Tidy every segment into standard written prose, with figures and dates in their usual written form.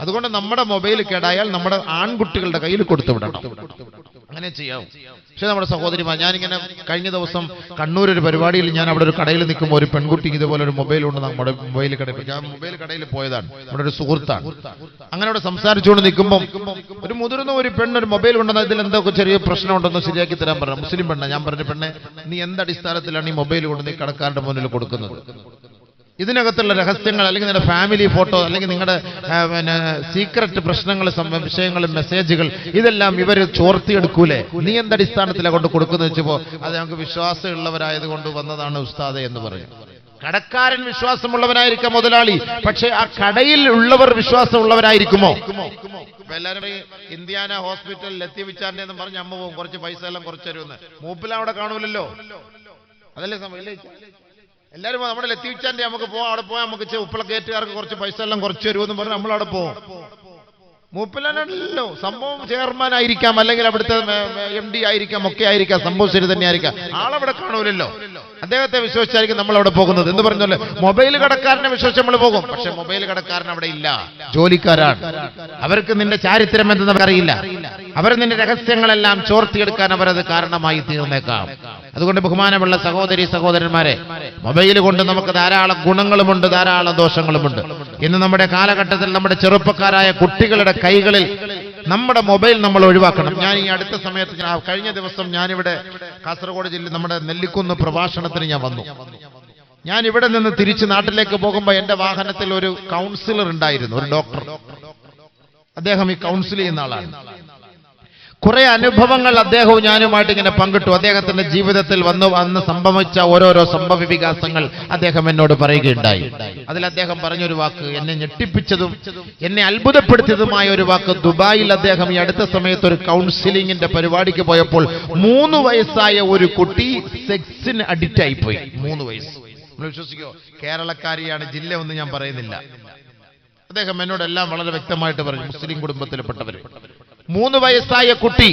അതുകൊണ്ട് നമ്മുടെ മൊബൈൽ കേടായാൽ നമ്മുടെ ആൺകുട്ടികളുടെ കയ്യിൽ കൊടുത്തു വിടണം, അങ്ങനെ ചെയ്യാവും. പക്ഷെ നമ്മുടെ സഹോദരിമാർ, ഞാനിങ്ങനെ കഴിഞ്ഞ ദിവസം കണ്ണൂർ ഒരു പരിപാടിയിൽ ഞാൻ അവിടെ ഒരു കടയിൽ നിൽക്കുമ്പോൾ ഒരു പെൺകുട്ടി ഇതുപോലെ ഒരു മൊബൈൽ കൊണ്ട് നമ്മുടെ മൊബൈൽ കടയിൽ, ഞാൻ മൊബൈൽ കടയിൽ പോയതാണ്, നമ്മുടെ ഒരു സുഹൃത്താണ്. അങ്ങനെ അവിടെ സംസാരിച്ചുകൊണ്ട് നിൽക്കുമ്പോൾ ഒരു മുതിർന്ന ഒരു പെണ്ണൊരു മൊബൈൽ കൊണ്ടുവന്ന ഇതിൽ എന്തൊക്കെ ചെറിയ പ്രശ്നമുണ്ടെന്ന് ശരിയാക്കി തരാൻ പറഞ്ഞു. മുസ്ലിം പെണ്ണ. ഞാൻ പറഞ്ഞു, പെണ്ണെ, നീ എന്തടിസ്ഥാനത്തിലാണ് ഈ മൊബൈൽ കൊണ്ട് നീ കടക്കാരുടെ മുന്നിൽ കൊടുക്കുന്നത്? ഇതിനകത്തുള്ള രഹസ്യങ്ങൾ, അല്ലെങ്കിൽ നിങ്ങളുടെ ഫാമിലി ഫോട്ടോ, അല്ലെങ്കിൽ നിങ്ങളുടെ സീക്രട്ട് പ്രശ്നങ്ങൾ, വിഷയങ്ങൾ, മെസ്സേജുകൾ, ഇതെല്ലാം ഇവർ ചോർത്തിയെടുക്കൂലേ? നീ എന്തടിസ്ഥാനത്തിലാണ് കൊണ്ട് കൊടുക്കുന്നത് വെച്ചപ്പോ അത് ഞങ്ങൾക്ക് വിശ്വാസമുള്ളവരായത് കൊണ്ട് വന്നതാണ് ഉസ്താദെ എന്ന് പറയും. കടക്കാരൻ വിശ്വാസമുള്ളവനായിരിക്കാം മുതലാളി, പക്ഷെ ആ കടയിൽ ഉള്ളവർ വിശ്വാസമുള്ളവരായിരിക്കുമോ? എല്ലാവരും ഇന്ത്യാന ഹോസ്പിറ്റലിൽ എത്തിവിച്ചാന്റെ എന്ന് പറഞ്ഞ് അമ്മ പോകും, കുറച്ച് പൈസ എല്ലാം കുറച്ച് തരുമെന്ന്. മൂപ്പിൽ അവിടെ കാണൂലല്ലോ, അതല്ലേ സമയം. എല്ലാവരും നമ്മുടെ ലത്തീഫ്ചാന്റെ നമുക്ക് പോവാം, അവിടെ പോയാൽ നമുക്ക് ഉപ്പളക്കേറ്റുകാർക്ക് കുറച്ച് പൈസ എല്ലാം കുറച്ച് തരുമെന്ന് പറഞ്ഞ് നമ്മളവിടെ പോവും. മൂപ്പിലാണല്ലോ സംഭവം. ചെയർമാൻ ആയിരിക്കാം, അല്ലെങ്കിൽ അവിടുത്തെ MD ആയിരിക്കാം, ഒക്കെ ആയിരിക്കാം, സംഭവം ശരി തന്നെ ആയിരിക്കാം. ആളവിടെ കാണൂലല്ലോ. അദ്ദേഹത്തെ വിശ്വസിച്ചായിരിക്കും നമ്മൾ അവിടെ പോകുന്നത്. എന്ന് പറഞ്ഞല്ലോ, മൊബൈൽ കടക്കാരനെ വിശ്വസിച്ച് നമ്മൾ പോകും. പക്ഷെ മൊബൈൽ കടക്കാരൻ അവിടെ ഇല്ല, ജോലിക്കാരാണ്. അവർക്ക് നിന്റെ ചാരിത്രം എന്തെന്ന് നമുക്കറിയില്ല. അവർ നിന്റെ രഹസ്യങ്ങളെല്ലാം ചോർത്തിയെടുക്കാൻ അവരത് കാരണമായി തീർന്നേക്കാം. അതുകൊണ്ട് ബഹുമാനമുള്ള സഹോദരി സഹോദരന്മാരെ, മൊബൈൽ കൊണ്ട് നമുക്ക് ധാരാളം ഗുണങ്ങളുമുണ്ട്, ധാരാളം ദോഷങ്ങളുമുണ്ട്. ഇന്ന് നമ്മുടെ കാലഘട്ടത്തിൽ നമ്മുടെ ചെറുപ്പക്കാരായ കുട്ടികളുടെ കൈകളിൽ നമ്മുടെ മൊബൈൽ നമ്മൾ ഒഴിവാക്കണം. ഞാൻ ഈ അടുത്ത സമയത്ത്, കഴിഞ്ഞ ദിവസം ഞാനിവിടെ കാസർഗോഡ് ജില്ലയിൽ നമ്മുടെ നെല്ലിക്കുന്ന് പ്രഭാഷണത്തിന് ഞാൻ വന്നു. ഞാൻ ഇവിടെ നിന്ന് തിരിച്ച് നാട്ടിലേക്ക് പോകുമ്പോൾ എന്റെ വാഹനത്തിൽ ഒരു കൗൺസിലർ ഉണ്ടായിരുന്നു, ഒരു ഡോക്ടർ. അദ്ദേഹം ഈ കൗൺസിൽ ചെയ്യുന്ന ആളാണ്. കുറെ അനുഭവങ്ങൾ അദ്ദേഹവും ഞാനുമായിട്ട് ഇങ്ങനെ പങ്കിട്ടു. അദ്ദേഹത്തിന്റെ ജീവിതത്തിൽ വന്ന് സംഭവിച്ച ഓരോരോ സംഭവ വികാസങ്ങൾ അദ്ദേഹം എന്നോട് പറയുകയുണ്ടായി. അതിൽ അദ്ദേഹം പറഞ്ഞൊരു വാക്ക്, എന്നെ ഞെട്ടിപ്പിച്ചതും എന്നെ അത്ഭുതപ്പെടുത്തിയതുമായ ഒരു വാക്ക്, ദുബായിൽ അദ്ദേഹം ഈ അടുത്ത സമയത്ത് ഒരു കൗൺസിലിംഗിന്റെ പരിപാടിക്ക് പോയപ്പോൾ 3 വയസ്സായ ഒരു കുട്ടി സെക്സിന് അഡിക്റ്റ് ആയിപ്പോയി. 3 വയസ്സ്. നിങ്ങൾ വിശ്വസിക്കോ? കേരളക്കാരിയാണ്, ജില്ല ഒന്നും ഞാൻ പറയുന്നില്ല. അദ്ദേഹം എന്നോട് എല്ലാം വളരെ വ്യക്തമായിട്ട് പറഞ്ഞു. മുസ്ലിം കുടുംബത്തിൽപ്പെട്ടവർ. 3 വയസ്സായ കുട്ടി,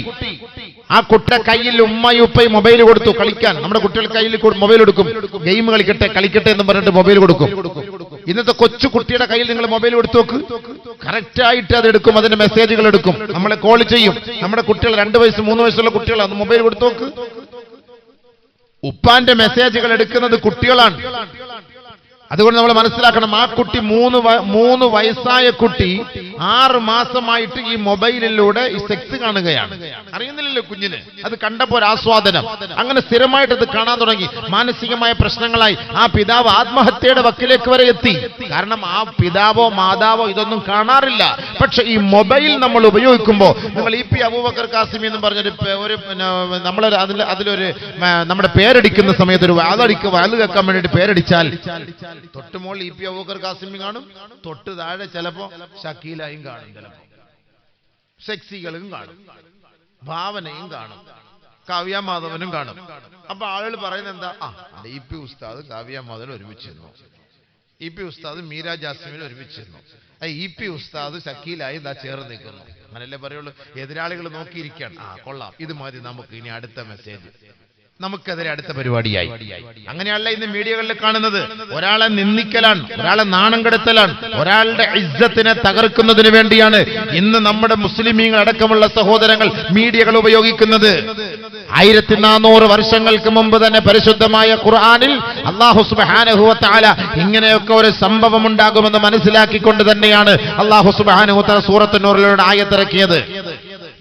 ആ കുട്ടിയുടെ കയ്യിൽ ഉമ്മയും ഉപ്പയും മൊബൈൽ കൊടുത്തു കളിക്കാൻ. നമ്മുടെ കുട്ടികൾ കയ്യിൽ മൊബൈൽ കൊടുക്കും, ഗെയിം കളിക്കട്ടെ എന്ന് പറഞ്ഞിട്ട് മൊബൈൽ കൊടുക്കും. ഇന്നത്തെ കൊച്ചു കുട്ടിയുടെ കയ്യിൽ നിങ്ങൾ മൊബൈൽ കൊടുത്തു നോക്ക്, കറക്റ്റായിട്ട് അത് എടുക്കും, അതിന്റെ മെസ്സേജുകൾ എടുക്കും, നമ്മളെ കോൾ ചെയ്യും. നമ്മുടെ കുട്ടികൾ 2 വയസ്സ് 3 വയസ്സുള്ള കുട്ടികൾ, അത് മൊബൈൽ കൊടുത്തു നോക്ക്. ഉപ്പാന്റെ മെസ്സേജുകൾ എടുക്കുന്നത് കുട്ടികളാണ്. അതുകൊണ്ട് നമ്മൾ മനസ്സിലാക്കണം, ആ കുട്ടി 3 വയസ്സായ കുട്ടി 6 മാസമായിട്ട് ഈ മൊബൈലിലൂടെ ഈ സെക്സ് കാണുകയാണ്. അറിയുന്നില്ലല്ലോ കുഞ്ഞിന്. അത് കണ്ടപ്പോൾ ഒരു ആസ്വാദനം. അങ്ങനെ സ്ഥിരമായിട്ട് അത് കാണാൻ തുടങ്ങി. മാനസികമായ പ്രശ്നങ്ങളായി ആ പിതാവ് ആത്മഹത്യയുടെ വക്കിലേക്ക് വരെ എത്തി. കാരണം ആ പിതാവോ മാതാവോ ഇതൊന്നും കാണാറില്ല. പക്ഷെ ഈ മൊബൈൽ നമ്മൾ ഉപയോഗിക്കുമ്പോൾ, നിങ്ങൾ EP അബൂബക്കർ കാസിമി എന്ന് പറഞ്ഞൊരു നമ്മൾ അതിലൊരു നമ്മുടെ പേരടിക്കുന്ന സമയത്ത് ഒരു വാത് കേൾക്കാൻ വേണ്ടിയിട്ട് പേരടിച്ചാൽ തൊട്ടുമോൾ EP അബൂബക്കർ കാസിമി കാണും, തൊട്ട് താഴെ ചിലപ്പോ ഷക്കീലയും കാണും, ചിലപ്പോ സെക്സികളും കാണും, ഭാവനയും കാണും, കാവ്യ മാധവനും കാണും. അപ്പൊ ആളുകൾ പറയുന്നത് എന്താ? EP ഉസ്താദ് കാവ്യ മാധവൻ ഒരുമിച്ചിരുന്നു, EP ഉസ്താദ് മീര ജാസ്മിൻ ഒരുമിച്ചിരുന്നു, EP ഉസ്താദ് ഷക്കീലായി ഇതാ ചേർന്ന് നിൽക്കുന്നു. അങ്ങനല്ലേ പറയുള്ളൂ. എതിരാളികൾ നോക്കിയിരിക്കുകയാണ്. കൊള്ളാം, ഇത് മതി നമുക്ക്, ഇനി അടുത്ത മെസ്സേജ്, നമുക്കെതിരെ അടുത്ത പരിപാടിയായി. അങ്ങനെയല്ല ഇന്ന് മീഡിയകളിൽ കാണുന്നത്. ഒരാളെ നിന്ദിക്കലാണ്, ഒരാളെ നാണം കെടുത്തലാണ്, ഒരാളുടെ ഇസ്സത്തിനെ തകർക്കുന്നതിന് വേണ്ടിയാണ് ഇന്ന് നമ്മുടെ മുസ്ലിമീങ്ങൾ അടക്കമുള്ള സഹോദരങ്ങൾ മീഡിയകൾ ഉപയോഗിക്കുന്നത്. 1400 വർഷങ്ങൾക്ക് മുമ്പ് തന്നെ പരിശുദ്ധമായ ഖുർആനിൽ അല്ലാഹു സുബ്ഹാനഹു വ തആല ഇങ്ങനെയൊക്കെ ഒരു സംഭവം ഉണ്ടാകുമെന്ന് മനസ്സിലാക്കിക്കൊണ്ട് തന്നെയാണ് അല്ലാഹു സുബ്ഹാനഹു വ തആല സൂറത്തുൻ നൂറിലൂടെ ആയത്തിറക്കിയത്.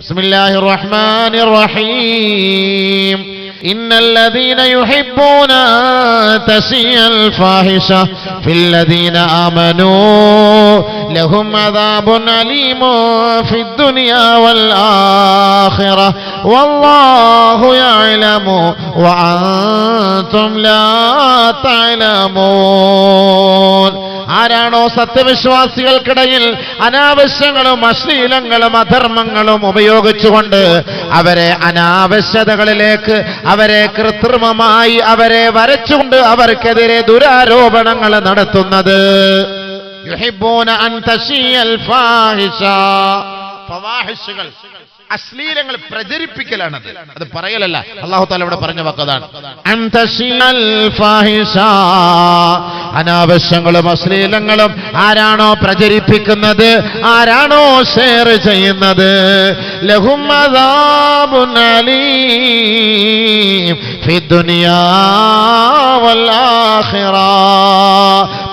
ബിസ്മില്ലാഹിർ റഹ്മാനിർ റഹീം. إن الذين يحبون أن تشيع الفاحشة في الذين آمنوا لهم عذاب أليم في الدنيا والآخرة والله يعلم وأنتم لا تعلمون. ആരാണോ സത്യവിശ്വാസികൾക്കിടയിൽ അനാവശ്യങ്ങളും അശ്ലീലങ്ങളും അധർമ്മങ്ങളും ഉപയോഗിച്ചുകൊണ്ട് അവരെ അനാവശ്യതകളിലേക്ക്, അവരെ കൃത്രിമമായി അവരെ വരച്ചുകൊണ്ട് അവർക്കെതിരെ ദുരാരോപണങ്ങൾ നടത്തുന്നത്, യുഹിബ്ബൂന അൻ തശീഅൽ ഫാഹിഷ, ഫവാഹിഷുകൾ, അശ്ലീലങ്ങൾ പ്രചരിപ്പിക്കലാണത്. അത് പറയലല്ല. അല്ലാഹു തആല ഇവിടെ പറഞ്ഞ വാക്കതാണ്, അൻതശിൽ ഫാഹിഷ. അനാവശ്യങ്ങളും അശ്ലീലങ്ങളും ആരാണോ പ്രചരിപ്പിക്കുന്നത്, ആരാണോ ഷെയർ ചെയ്യുന്നത്, ലഹും അദാബുൻ അലീം ഫിദ്ദുനിയാ വൽ ആഖിറ.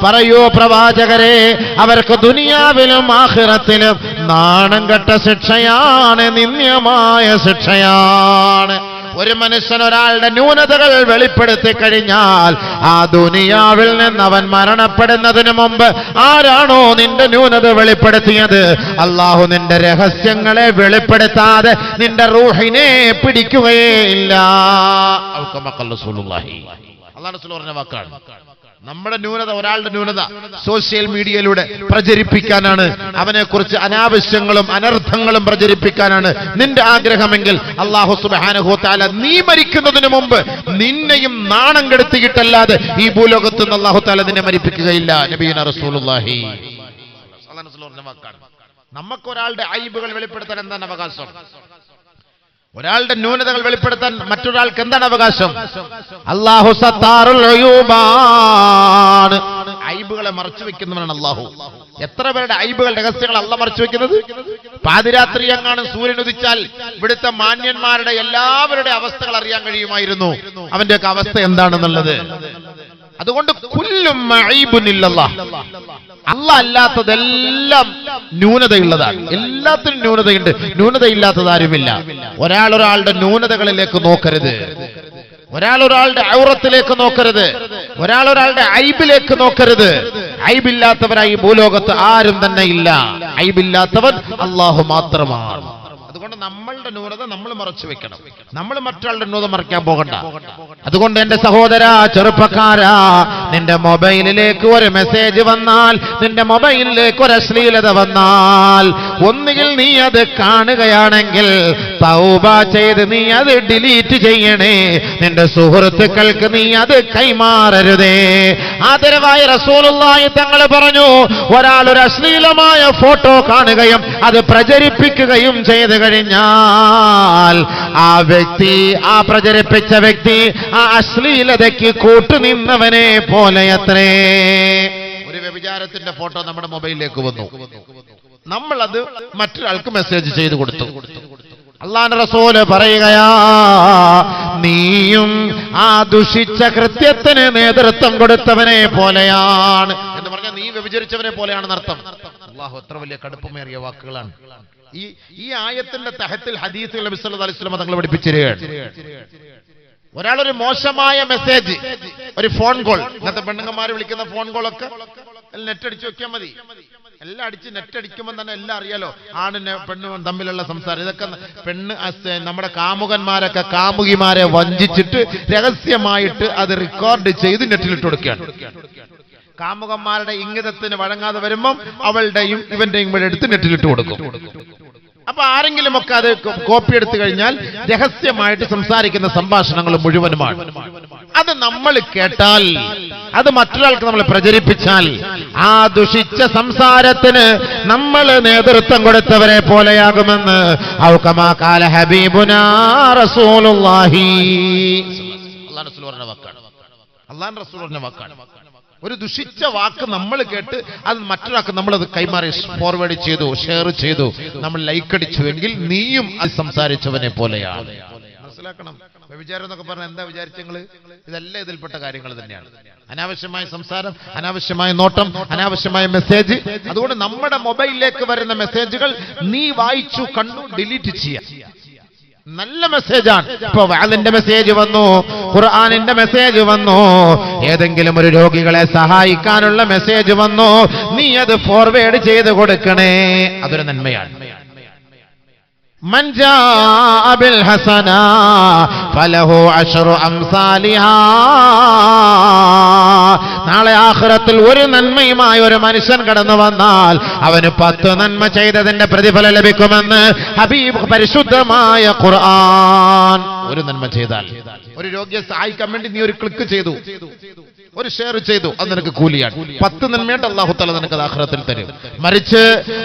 പറയൂ പ്രവാചകരെ, അവർക്ക് ദുനിയാവിലും ആഖിറത്തിലും നാണം കെട്ട ശിക്ഷയാണ്, നിന്ദ്യമായ ശിക്ഷയാണ്. ഒരു മനുഷ്യൻ ഒരാളുടെ ന്യൂനതകൾ വെളിപ്പെടുത്തി കഴിഞ്ഞാൽ ആ ദുനിയാവിൽ നിന്ന് അവൻ മരണപ്പെടുന്നതിന് മുമ്പ് ആരാണോ നിന്റെ ന്യൂനത വെളിപ്പെടുത്തിയത്, അള്ളാഹു നിന്റെ രഹസ്യങ്ങളെ വെളിപ്പെടുത്താതെ നിന്റെ റൂഹിനെ പിടിക്കുകയേ ഇല്ല. അല്ലാഹു റസൂൽ പറഞ്ഞ വാക്കാണ്. നമ്മുടെ ന്യൂനത, ഒരാളുടെ ന്യൂനത സോഷ്യൽ മീഡിയയിലൂടെ പ്രചരിപ്പിക്കാനാണ്, അവനെക്കുറിച്ച് അനാവശ്യങ്ങളും അനർത്ഥങ്ങളും പ്രചരിപ്പിക്കാനാണ് നിന്റെ ആഗ്രഹമെങ്കിൽ അല്ലാഹു സുബ്ഹാനഹു വ തആല നീ മരിക്കുന്നതിന് മുമ്പ് നിന്നെയും നാണം കെടുത്തിയിട്ടല്ലാതെ ഈ ഭൂലോകത്ത് നിന്ന് അല്ലാഹു തആല നിന്നെ മരിപ്പിക്കുകയില്ല. നബിയുനാ റസൂലുള്ളാഹി സ്വല്ലല്ലാഹു അലൈഹി വസല്ലം വാക്കാണ്. നമുക്കൊരാളുടെ ഐബുകൾ വെളിപ്പെടുത്താൻ എന്താണ് അവകാശം? ഒരാളുടെ ന്യൂനതകൾ വെളിപ്പെടുത്താൻ മറ്റൊരാൾക്ക് എന്താണ് അവകാശം? അല്ലാഹു സത്താറുൽ ഉയൂബാണ്. ഐബുകളെ മറച്ചു വെക്കുന്നവനാണ് അല്ലാഹു. എത്ര പേരുടെ ഐബുകൾ, രഹസ്യങ്ങൾ അല്ലാഹു മറച്ചു വെക്കുന്നത്? പാതിരാത്രി എങ്ങാനും സൂര്യൻ ഉദിച്ചാൽ ഇവിടുത്തെ മാന്യന്മാരുടെ എല്ലാവരുടെ അവസ്ഥകൾ അറിയാൻ കഴിയുമായിരുന്നു, അവന്റെയൊക്കെ അവസ്ഥ എന്താണെന്നുള്ളത്. അതുകൊണ്ട് കുല്ലും മഈബുനില്ലല്ലാഹ്, അല്ലാഹ് അല്ലാത്തതെല്ലാം ന്യൂനതയുള്ളതാണ്. എല്ലാത്തിനും ന്യൂനതയുണ്ട്, ന്യൂനതയില്ലാത്തത് ആരുമില്ല. ഒരാളുടെ ന്യൂനതകളിലേക്ക് നോക്കരുത്, ഒരാളുടെ ഔറത്തിലേക്ക് നോക്കരുത്, ഒരാളുടെ ഐബിലേക്ക് നോക്കരുത്. ഐബില്ലാത്തവരായി ഭൂലോകത്ത് ആരും തന്നെ ഇല്ല. ഐബില്ലാത്തവൻ അല്ലാഹു മാത്രമാണ്. അതുകൊണ്ട് നമ്മളുടെ ന്യൂനത നമ്മൾ മറച്ചു വെക്കണം, നമ്മൾ മറ്റൊരാളുടെ ന്യൂനത മറയ്ക്കാൻ പോകണ്ട. അതുകൊണ്ട് എന്റെ സഹോദരാ, ചെറുപ്പക്കാരാ, നിന്റെ മൊബൈലിലേക്ക് ഒരു മെസ്സേജ് വന്നാൽ, നിന്റെ മൊബൈലിലേക്ക് ഒരു അശ്ലീലത വന്നാൽ, ഒന്നുകിൽ നീ അത് കാണുകയാണെങ്കിൽ തൗബ ചെയ്ത് നീ അത് ഡിലീറ്റ് ചെയ്യണേ. നിന്റെ സുഹൃത്തുക്കൾക്ക് നീ അത് കൈമാറരുതേ. ആദരവായ റസൂലുള്ളാഹി തങ്ങൾ പറഞ്ഞു, ഒരാൾ ഒരു അശ്ലീലമായ ഫോട്ടോ കാണുകയും അത് പ്രചരിപ്പിക്കുകയും ചെയ്തു കഴിഞ്ഞാൽ ആ വ്യക്തി, ആ പ്രചരിപ്പിച്ച വ്യക്തി ആ അശ്ലീലതയ്ക്ക് കൂട്ടുനിന്നവനെ പോലെയത്രേ. ഒരു വ്യഭിചാരത്തിന്റെ ഫോട്ടോ നമ്മുടെ മൊബൈലിലേക്ക് വന്നു, നമ്മൾ അത് മറ്റൊരാൾക്ക് മെസ്സേജ് ചെയ്തു കൊടുത്തു. അല്ലാഹുവിന്റെ റസൂല് പറയുകയാ, നീയും ആ ദുഷിച്ച കൃത്യത്തിന് നേതൃത്വം കൊടുത്തവനെ പോലെയാണ് എന്ന് പറഞ്ഞാൽ നീ വ്യഭിചരിച്ചവനെ പോലെയാണെന്ന് അർത്ഥം. അല്ലാഹു എത്ര വലിയ കടുപ്പമേറിയ വാക്കുകളാണ്. ഈ ആയത്തിന്റെ തഹത്തിൽ ഹദീസിൽ നബി സല്ലല്ലാഹു അലൈഹി വസല്ലം തങ്ങൾ പഠിപ്പിച്ചിരിക്കുകയാണ്. ഒരാളൊരു മോശമായ മെസ്സേജ്, ഒരു ഫോൺ കോൾ, ഇന്നത്തെ പെണ്ണുങ്ങന്മാർ വിളിക്കുന്ന ഫോൺ കോളൊക്കെ നെറ്റ് അടിച്ചു വെക്കാൻ മതി. എല്ലാം അടിച്ച് നെറ്റ് അടിക്കുമ്പോൾ തന്നെ എല്ലാം അറിയാലോ, ആണിന് പെണ്ണും തമ്മിലുള്ള സംസാരം. ഇതൊക്കെ നമ്മുടെ കാമുകന്മാരൊക്കെ കാമുകിമാരെ വഞ്ചിച്ചിട്ട് രഹസ്യമായിട്ട് അത് റെക്കോർഡ് ചെയ്ത് നെറ്റിലിട്ട് കൊടുക്കുകയാണ്. കാമുകന്മാരുടെ ഇംഗിതത്തിന് വഴങ്ങാതെ വരുമ്പം അവളുടെയും ഇവന്റെയും കൂടെ എടുത്ത് നെറ്റിലിട്ട് കൊടുക്കും. അപ്പൊ ആരെങ്കിലും ഒക്കെ അത് കോപ്പി എടുത്തു കഴിഞ്ഞാൽ രഹസ്യമായിട്ട് സംസാരിക്കുന്ന സംഭാഷണങ്ങൾ മുഴുവനുമാണ്. അത് നമ്മൾ കേട്ടാൽ, അത് മറ്റൊരാൾക്ക് നമ്മൾ പ്രചരിപ്പിച്ചാൽ, ആ ദുഷിച്ച സംസാരത്തിന് നമ്മൾ നേതൃത്വം കൊടുത്തവരെ പോലെയാകുമെന്ന് ഔകമാ ഖാല ഹബീബുനാ റസൂലുള്ളാഹി. അല്ലാഹു റസൂൽ പറഞ്ഞ വാക്കാണ്. അല്ലാഹു റസൂൽ പറഞ്ഞ വാക്കാണ്. ഒരു ദുഷിച്ച വാക്ക് നമ്മൾ കേട്ട് അത് മറ്റൊരാൾക്ക് നമ്മളത് കൈമാറി ഫോർവേഡ് ചെയ്തു, ഷെയർ ചെയ്തു, നമ്മൾ ലൈക്ക് അടിച്ചുവെങ്കിൽ നീയും അത് സംസാരിച്ചവനെ പോലെയാണ്. മനസ്സിലാക്കണം. വ്യഭിചാരം എന്നൊക്കെ പറഞ്ഞാൽ എന്താ വിചാരിച്ചങ്ങള്? ഇതെല്ലാം ഇതിൽപ്പെട്ട കാര്യങ്ങൾ തന്നെയാണ്. അനാവശ്യമായ സംസാരം, അനാവശ്യമായ നോട്ടം, അനാവശ്യമായ മെസ്സേജ്. അതുകൊണ്ട് നമ്മുടെ മൊബൈലിലേക്ക് വരുന്ന മെസ്സേജുകൾ നീ വായിച്ചു, കണ്ടു, ഡിലീറ്റ് ചെയ്യാം. നല്ല മെസ്സേജാണ്. ഇപ്പൊ വാലിന്റെ മെസ്സേജ് വന്നു, ഖുർആനിന്റെ മെസ്സേജ് വന്നു, ഏതെങ്കിലും ഒരു രോഗികളെ സഹായിക്കാനുള്ള മെസ്സേജ് വന്നു, നീ അത് ഫോർവേഡ് ചെയ്ത് കൊടുക്കണേ. അതൊരു നന്മയാണ്. മൻ ജാഅ ബിൽ ഹസന ഫലഹു അശ്റു അംസാലിഹാ. നാളെ ആഖിറത്തിൽ ഒരു നന്മയുമായി ഒരു മനുഷ്യൻ കടന്നു വന്നാൽ അവന് 10 നന്മ ചെയ്തതിന്റെ പ്രതിഫലം ലഭിക്കുമെന്ന് ഹബീബ് പരിശുദ്ധമായ ഖുർആൻ. ഒരു നന്മ ചെയ്താൽ, ഒരു രോഗിയെ സഹായിക്കാൻ വേണ്ടി നീ ഒരു ക്ലിക്ക് ചെയ്തു, ഒരു ഷെയർ ചെയ്തു, അത് നിനക്ക് കൂലിയാണ്. 10 നന്മയായിട്ട് അല്ലാഹു തആല നിനക്ക് ആഖിറത്തിൽ തരും. മറിച്ച്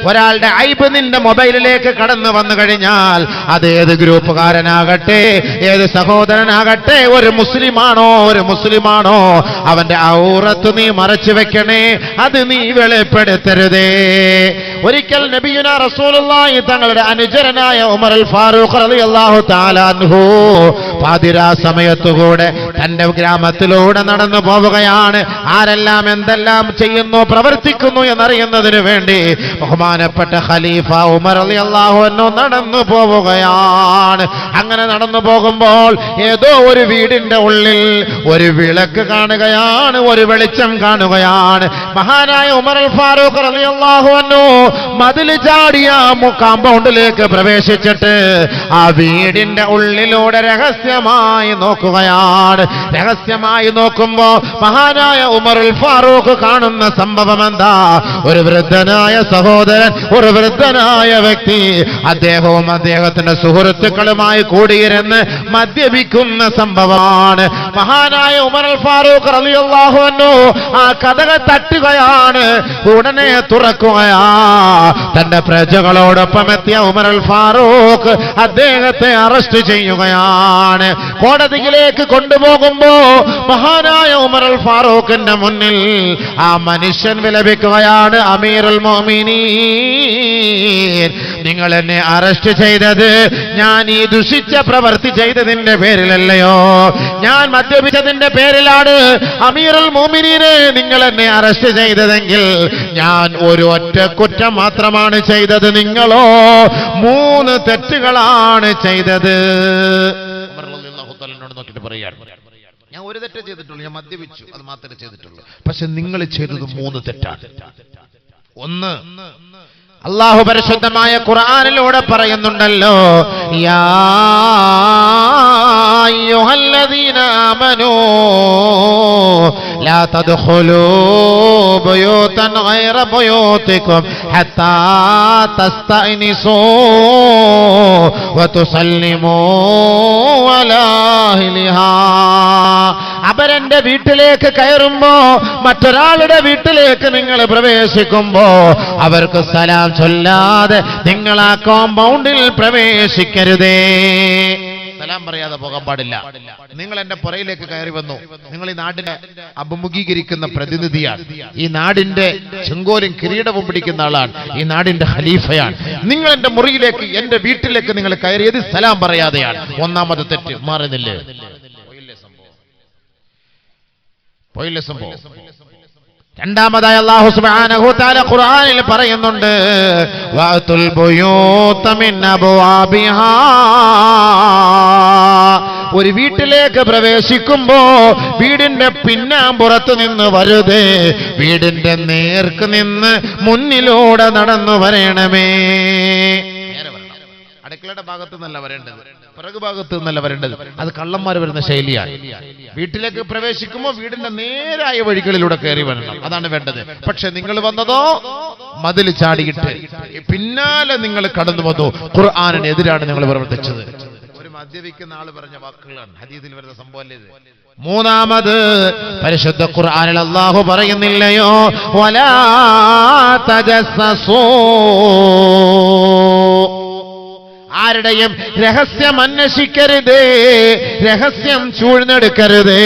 ഒരാളുടെ ഐബ് നിന്റെ മൊബൈലിലേക്ക് കടന്നു വന്നു കഴിഞ്ഞാൽ, അത് ഏത് ഗ്രൂപ്പുകാരനാകട്ടെ, ഏത് സഹോദരനാകട്ടെ, ഒരു മുസ്ലിമാണോ, അവന്റെ ഔറത്ത് നീ മറച്ചു വെക്കണേ, അത് നീ വെളിപ്പെടുത്തരുതേ. ഒരിക്കൽ നബിയുനാ റസൂലുള്ളാഹി തങ്ങളുടെ അനുചരനായ ഉമർ അൽ ഫാറൂഖ് റളിയല്ലാഹു തആല അൻഹു പാതിരാ സമയത്തുകൂടെ തന്റെ ഗ്രാമത്തിലൂടെ നടന്നു പോവുകയാണ്. ആരെല്ലാം എന്തെല്ലാം ചെയ്യുന്നു, പ്രവർത്തിക്കുന്നു എന്നറിയുന്നതിന് വേണ്ടി ബഹുമാനപ്പെട്ട ഖലീഫ ഉമർ റളിയല്ലാഹു അൻഹു നടന്നു പോവുകയാണ്. അങ്ങനെ നടന്നു പോകുമ്പോൾ ഏതോ ഒരു വീടിന്റെ ഉള്ളിൽ ഒരു വിളക്ക് കാണുകയാണ്, ഒരു വെളിച്ചം കാണുകയാണ്. മഹാനായ ഉമർ അൽ ഫാറൂഖ് റളിയല്ലാഹു അൻഹു മതിൽ ചാടിയ കോമ്പൗണ്ടിലേക്ക് പ്രവേശിച്ചിട്ട് ആ വീടിന്റെ ഉള്ളിലൂടെ രഹസ്യമായി നോക്കുകയാണ്. രഹസ്യമായി നോക്കുമ്പോ മഹാനായ ഉമർ അൽ ഫാറൂഖ് കാണുന്ന സംഭവം എന്താ? ഒരു വൃദ്ധനായ സഹോദരൻ, ഒരു വൃദ്ധനായ വ്യക്തി, അദ്ദേഹവും അദ്ദേഹത്തിന്റെ സുഹൃത്തുക്കളുമായി കൂടിയിരുന്ന് മദ്യപിക്കുന്ന സംഭവമാണ്. മഹാനായ ഉമർ അൽ ഫാറൂഖ് റളിയല്ലാഹു അൻഹു ആ കതക തട്ടുകയാണ്. ഉടനെ തുറക്കുകയാ. തന്റെ പ്രജകളോടൊപ്പം എത്തിയ ഉമർ അൽ ഫാറൂഖ് അദ്ദേഹത്തെ അറസ്റ്റ് ചെയ്യുകയാണ്. കോടതിയിലേക്ക് കൊണ്ടുപോകുമ്പോ മഹാനായ ഉമർ അൽ ഫാറൂഖിന്റെ മുന്നിൽ ആ മനുഷ്യൻ വിലപിക്കുകയാണ്, അമീറുൽ മുഅ്മിനീൻ, നിങ്ങൾ എന്നെ അറസ്റ്റ് ചെയ്തത് ഞാൻ ഈ ദുഷിച്ച പ്രവൃത്തി ചെയ്തതിന്റെ പേരിലല്ലയോ, ഞാൻ മദ്യപിച്ചതിന്റെ പേരിലാണ്. അമീറുൽ മുഅ്മിനീനെ, നിങ്ങൾ എന്നെ അറസ്റ്റ് ചെയ്തതെങ്കിൽ ഞാൻ ഒരു ഒറ്റ കുറ്റം മാത്രമാണ് ചെയ്തത്, നിങ്ങളോ 3 തെറ്റുകളാണ് ചെയ്തത്. നോക്കിയിട്ട് പറയാണ്, ഞാൻ ഒരു തെറ്റ് ചെയ്തിട്ടുള്ളൂ, ഞാൻ മദ്യപിച്ചു, അത് മാത്രമേ ചെയ്തിട്ടുള്ളൂ. പക്ഷെ നിങ്ങൾ ചെയ്തത് 3 തെറ്റാണ്. ഒന്ന്, അല്ലാഹു പരിശുദ്ധമായ ഖുർആനിലൂടെ പറയുന്നുണ്ടല്ലോ, യാ അയ്യുഹല്ലദീന ആമനൂ ലാ തദ്ഖുലൂ ബുയൂതൻ ഗൈറ ബുയൂതികും ഹത്താ തസ്തഅനിസൂ വതുസല്ലിമൂ അലാ അഹ്ലിഹാ. അവരെന്റെ വീട്ടിലേക്ക് കയറുമ്പോ, മറ്റൊരാളുടെ വീട്ടിലേക്ക് നിങ്ങൾ പ്രവേശിക്കുമ്പോ അവർക്ക് സലാം ചൊല്ലാതെ നിങ്ങൾ ആ കോമ്പൗണ്ടിൽ പ്രവേശിക്കരുതേ. സലാം പറയാതെ പോകാൻ പാടില്ല. നിങ്ങൾ എന്റെ പുറയിലേക്ക് കയറി വന്നു, നിങ്ങൾ ഈ നാടിനെ അഭിമുഖീകരിക്കുന്ന പ്രതിനിധിയാണ്, ഈ നാടിന്റെ ചെങ്കോലും കിരീടവും പിടിക്കുന്ന ആളാണ്, ഈ നാടിന്റെ ഖലീഫയാണ്. നിങ്ങൾ എന്റെ മുറിയിലേക്ക്, എന്റെ വീട്ടിലേക്ക് നിങ്ങൾ കയറിയത് സലാം പറയാതെയാണ്. ഒന്നാമത് തെറ്റ്. മാറുന്നില്ലേ? പോയില്ലേ സംഭവം? രണ്ടാമതായി അല്ലാഹു സുബ്ഹാനഹു തആല ഖുർആനിൽ പറയുന്നുണ്ട്, വഅതുൽ ബുയൂത മിൻ അബ്വാബിഹാ. ഒരു വീട്ടിലേക്ക് പ്രവേശിക്കുമ്പോ വീടിന്റെ പിന്നാമ്പുറത്ത് നിന്ന് വരുതേ, വീടിന്റെ നേർക്ക് നിന്ന് മുന്നിലൂടെ നടന്നു വരണമേ. അടുക്കളയുടെ ഭാഗത്ത് നിന്നല്ല വരേണ്ടത്, പിറകു ഭാഗത്ത് നിന്നല്ല വരേണ്ടത്. അത് കള്ളന്മാർ വരുന്ന ശൈലിയാണ്. വീട്ടിലേക്ക് പ്രവേശിക്കുമ്പോൾ വീടിന്റെ നേരായ വഴികളിലൂടെ കയറി വരണം, അതാണ് വേണ്ടത്. പക്ഷെ നിങ്ങൾ വന്നതോ മതിൽ ചാടിയിട്ട് പിന്നാലെ നിങ്ങൾ കടന്നു വന്നു. ഖുർആനിനെതിരാണ് നിങ്ങൾ പ്രവർത്തിച്ചത്. ഒരു മദ്യപിക്കുന്ന ആള് പറഞ്ഞ വാക്കുകളാണ്, ഹദീസിൽ വരുന്ന സംഭവമല്ലേ ഇത്. മൂന്നാമത്, പരിശുദ്ധ ഖുർആനിൽ അല്ലാഹു പറയുന്നില്ലയോ, വലാ തജസ്സസൂ, ആരുടെയും രഹസ്യം അന്വേഷിക്കരുതേ, രഹസ്യം ചൂഴ്ന്നെടുക്കരുതേ.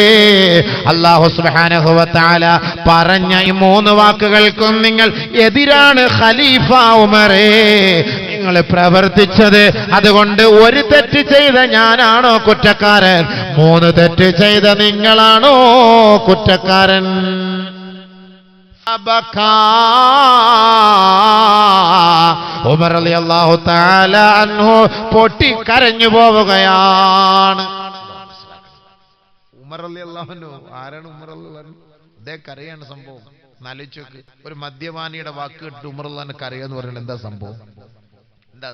അല്ലാഹു സുബ്ഹാനഹു വ തആല പറഞ്ഞ ഈ 3 വാക്കുകൾക്കും നിങ്ങൾ എതിരാണ് ഖലീഫ ഉമറേ നിങ്ങൾ പ്രവർത്തിച്ചത്. അതുകൊണ്ട് ഒരു തെറ്റ് ചെയ്ത ഞാനാണോ കുറ്റക്കാരൻ? 3 തെറ്റ് ചെയ്ത നിങ്ങളാണോ കുറ്റക്കാരൻ? ഉമർ റളിയല്ലാഹു തആല അൻഹു പൊട്ടിക്കരഞ്ഞു പോവുകയാണ്. ഉമർ റളിയല്ലാഹു അൻഹു ആരാണ്? ഉമർ റളിയല്ലാഹു അൻഹു അദ്ദേഹം കരയാണ്. സംഭവം നാലിച്ചോക്ക്. ഒരു മദ്യപാനിയുടെ വാക്ക് കേട്ട് ഉമർ റളിയല്ലാഹു അൻഹു കരയാന്ന് പറയുന്നത് എന്താ സംഭവം? എന്താ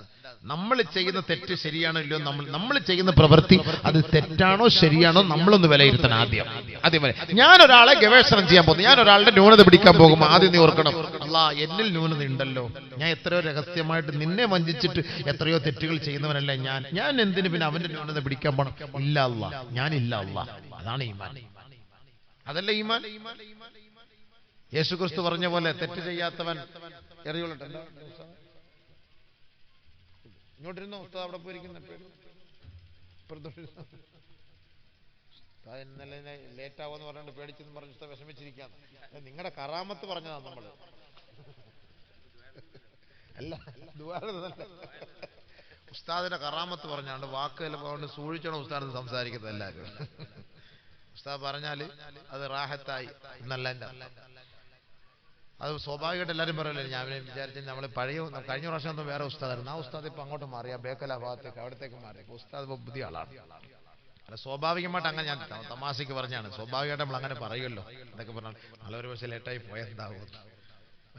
നമ്മൾ ചെയ്യുന്ന തെറ്റ് ശരിയാണോ ഇല്ലയോ, നമ്മൾ ചെയ്യുന്ന പ്രവൃത്തി അത് തെറ്റാണോ ശരിയാണോ നമ്മളൊന്ന് വിലയിരുത്തണം. ആദ്യം ഞാനൊരാളെ ഗവേഷണം ചെയ്യാൻ പോകുന്നു, ഞാൻ ഒരാളുടെ ന്യൂനത പിടിക്കാൻ പോകുമ്പോൾ ആദ്യം നീ ഓർക്കണം, അല്ലാ എന്നിൽ ന്യൂനത ഉണ്ടല്ലോ, ഞാൻ എത്രയോ രഹസ്യമായിട്ട് നിന്നെ വഞ്ചിച്ചിട്ട് എത്രയോ തെറ്റുകൾ ചെയ്യുന്നവനല്ല ഞാൻ എന്തിന് പിന്നെ അവന്റെ ന്യൂനത പിടിക്കാൻ പോണം? ഇല്ല അല്ലാ, ഞാനില്ല അല്ലാ. അതാണ് ഈമാൻ. അതല്ല ഈമാൻ. യേശുക്രിസ്തു പറഞ്ഞ പോലെ തെറ്റ് ചെയ്യാത്തവൻ എറിയോളട്ടെ. ഇങ്ങോട്ടിരുന്നോ ഉസ്താദ്? അവിടെ പോയിരിക്കുന്ന ഇന്നലെ ലേറ്റ് ആവുമെന്ന് പറഞ്ഞിട്ട് പേടിച്ചെന്ന് പറഞ്ഞ ഉസ്താദ് വിഷമിച്ചിരിക്കാന്ന്. നിങ്ങളുടെ കറാമത്ത് പറഞ്ഞതാണ് നമ്മള്. അല്ല, ഉസ്താദിന്റെ കറാമത്ത് പറഞ്ഞാണ്ട് വാക്ക് കൊണ്ട് സൂക്ഷിച്ചോണം ഉസ്താദ് സംസാരിക്കുന്നത്. എല്ലാവരും ഉസ്താദ് പറഞ്ഞാല് അത് റാഹത്തായി എന്നല്ല എന്റെ. അത് സ്വാഭാവികമായിട്ട് എല്ലാവരും പറയല്ലേ. ഞാൻ വിചാരിച്ചത് നമ്മള് കഴിഞ്ഞ പ്രാവശ്യം ഒന്നും വേറെ ഉസ്താദായിരുന്നു. ആ ഉസ്താദ് ഇപ്പൊ അങ്ങോട്ട് മാറിയാ ബേക്കല ഭാഗത്തേക്ക് അവിടത്തേക്ക് മാറി. ഉസ്താദ് ഇപ്പൊ പുതിയ ആളാണ്. അല്ല, സ്വാഭാവികമായിട്ട് അങ്ങനെ ഞാൻ തമാശക്ക് പറഞ്ഞാണ്. സ്വാഭാവികമായിട്ട് നമ്മൾ അങ്ങനെ പറയുമല്ലോ. എന്നൊക്കെ പറഞ്ഞാൽ നല്ലൊരു പക്ഷേ ലേറ്റായി പോയെന്താവും.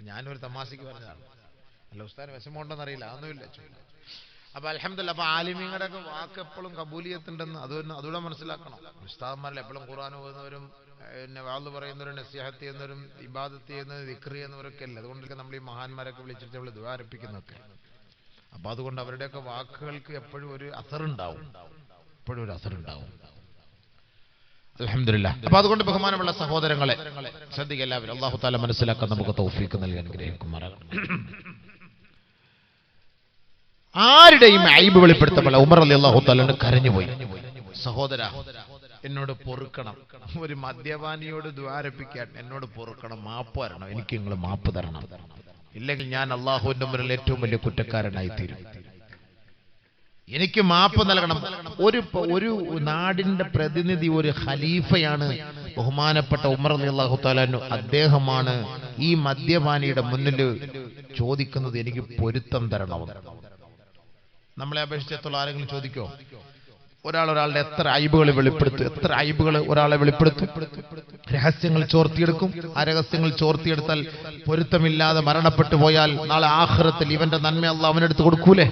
ഞാനൊരു തമാശക്ക് പറഞ്ഞതാണ്. അല്ല, ഉസ്താദിന് വിഷമമുണ്ടെന്ന് അറിയില്ല. അതൊന്നുമില്ല. അപ്പൊ അൽഹംദുലില്ലാ. അപ്പൊ ആലിമീങ്ങളുടെ ഒക്കെ വാക്ക് എപ്പോഴും കബൂലിയത്തുണ്ടെന്ന് അതുകൂടെ മനസ്സിലാക്കണം. ഉസ്താദന്മാരിൽ എപ്പോഴും ഖുർആൻ ഓതുന്നവരും പിന്നെ വാള് പറയുന്നവരും നസിഹത്ത് ചെയ്യുന്നവരും ഇബാദത്ത് ചെയ്യുന്നവരും ദിക്ർ ചെയ്യുന്നവരൊക്കെ അല്ലേ. അതുകൊണ്ടൊക്കെ നമ്മൾ ഈ മഹാന്മാരൊക്കെ വിളിച്ചിട്ട് നമ്മൾ ദുആ അർപ്പിക്കുന്നൊക്കെ. അപ്പൊ അതുകൊണ്ട് അവരുടെയൊക്കെ വാക്കുകൾക്ക് എപ്പോഴും ഒരു അസറുണ്ടാവും. എപ്പോഴും ഒരു അസറുണ്ടാവും. അൽഹംദുലില്ലാ. അപ്പൊ അതുകൊണ്ട് ബഹുമാനമുള്ള സഹോദരങ്ങളെ ശ്രദ്ധിക്കുക എല്ലാവരും. അല്ലാഹു തആല മനസ്സിലാക്കാൻ നമുക്ക് തൗഫീഖ് നൽകി അനുഗ്രഹിക്കുമാറാകട്ടെ. ആരുടെയും ഐബ് വെളിപ്പെടുത്തപ്പോൾ ഉമർ റളിയല്ലാഹു തആല കരഞ്ഞുപോയി. സഹോദരാ, എന്നോട് പൊറുക്കണം. ഒരു മദ്യപാനിയോട് ദ്വാരപ്പിക്കാൻ എന്നോട് പൊറുക്കണം, മാപ്പ് തരണം. എനിക്ക് നിങ്ങൾ മാപ്പ് തരണം. ഇല്ലെങ്കിൽ ഞാൻ അള്ളാഹുവിന്റെ മുന്നിൽ ഏറ്റവും വലിയ കുറ്റക്കാരനായി തീരും. എനിക്ക് മാപ്പ് നൽകണം. ഒരു നാടിന്റെ പ്രതിനിധി, ഒരു ഖലീഫയാണ് ബഹുമാനപ്പെട്ട ഉമർ റളിയല്ലാഹു തആല അൻഹു. അദ്ദേഹമാണ് ഈ മദ്യപാനിയുടെ മുന്നിൽ ചോദിക്കുന്നത് എനിക്ക് പൊരുത്തം തരണമെന്ന്. നമ്മളെ അപേക്ഷിച്ചിടത്തോളം ആരെങ്കിലും ചോദിക്കോ? ഒരാളുടെ എത്ര ഐബുകൾ വെളിപ്പെടുത്തും, എത്ര ഐബുകൾ ഒരാളെ വെളിപ്പെടുത്തും, രഹസ്യങ്ങൾ ചോർത്തിയെടുക്കും. ആ രഹസ്യങ്ങൾ ചോർത്തിയെടുത്താൽ പൊരുത്തമില്ലാതെ മരണപ്പെട്ടു പോയാൽ നാളെ ആഖിറത്തിൽ ഇവന്റെ നന്മ അല്ലാഹു അവനെടുത്ത് കൊടുക്കൂലേ?